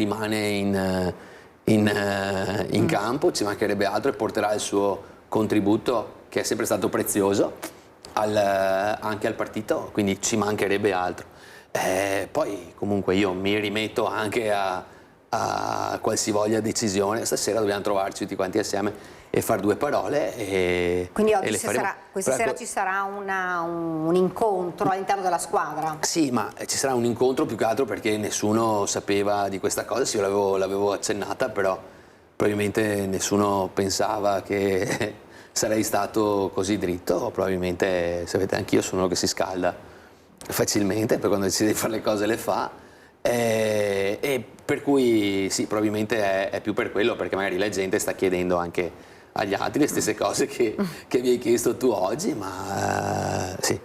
rimane in campo, ci mancherebbe altro, e porterà il suo contributo, che è sempre stato prezioso, anche al partito, quindi ci mancherebbe altro. Poi comunque io mi rimetto anche a qualsivoglia decisione. Stasera dobbiamo trovarci tutti quanti assieme e fare due parole. Quindi oggi questa sera ci sarà un incontro all'interno della squadra? Sì, ma ci sarà un incontro più che altro perché nessuno sapeva di questa cosa. Sì, io l'avevo accennata, però probabilmente nessuno pensava che sarei stato così dritto. Probabilmente, sapete, anch'io sono uno che si scalda facilmente, per quando decide di fare le cose le fa, e per cui sì, probabilmente è più per quello, perché magari la gente sta chiedendo anche agli altri le stesse cose che mi hai chiesto tu oggi, ma sì,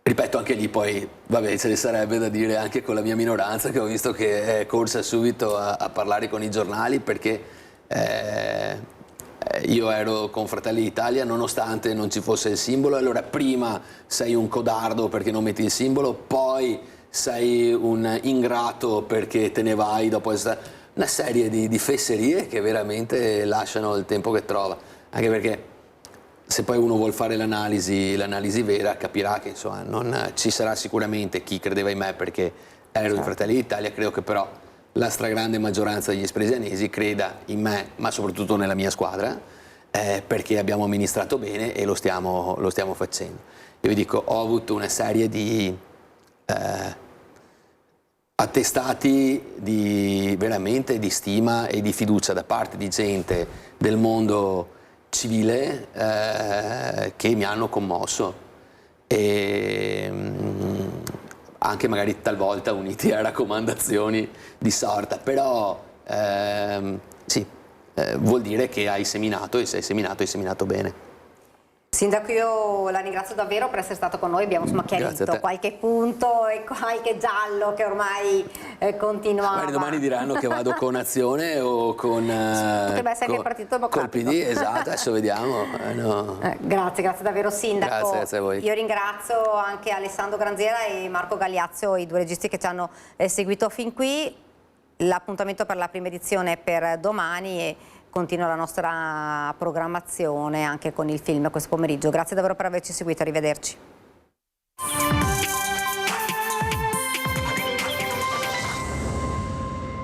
ripeto, anche lì poi vabbè, ce ne sarebbe da dire anche con la mia minoranza, che ho visto che è corsa subito a parlare con i giornali, perché io ero con Fratelli d'Italia nonostante non ci fosse il simbolo. Allora prima sei un codardo perché non metti il simbolo, poi sei un ingrato perché te ne vai dopo una serie di fesserie che veramente lasciano il tempo che trova, anche perché se poi uno vuol fare l'analisi vera, capirà che insomma, non ci sarà sicuramente chi credeva in me perché ero di Fratelli d'Italia. Credo che però la stragrande maggioranza degli espresianesi creda in me, ma soprattutto nella mia squadra, perché abbiamo amministrato bene e lo stiamo facendo. Io vi dico, ho avuto una serie di attestati veramente di stima e di fiducia da parte di gente del mondo civile che mi hanno commosso, e anche magari talvolta uniti a raccomandazioni di sorta, però sì, vuol dire che hai seminato e se hai seminato bene. Sindaco, io la ringrazio davvero per essere stato con noi, abbiamo insomma chiarito qualche punto e qualche giallo che ormai continuava. Magari domani diranno che vado con Azione o con potrebbe essere anche il Partito Democratico. Col PD, esatto, adesso vediamo. No. Grazie davvero Sindaco. Grazie a voi. Io ringrazio anche Alessandro Granziera e Marco Gagliazzo, i due registi che ci hanno seguito fin qui. L'appuntamento per la prima edizione è per domani e continua la nostra programmazione anche con il film questo pomeriggio. Grazie davvero per averci seguito, arrivederci.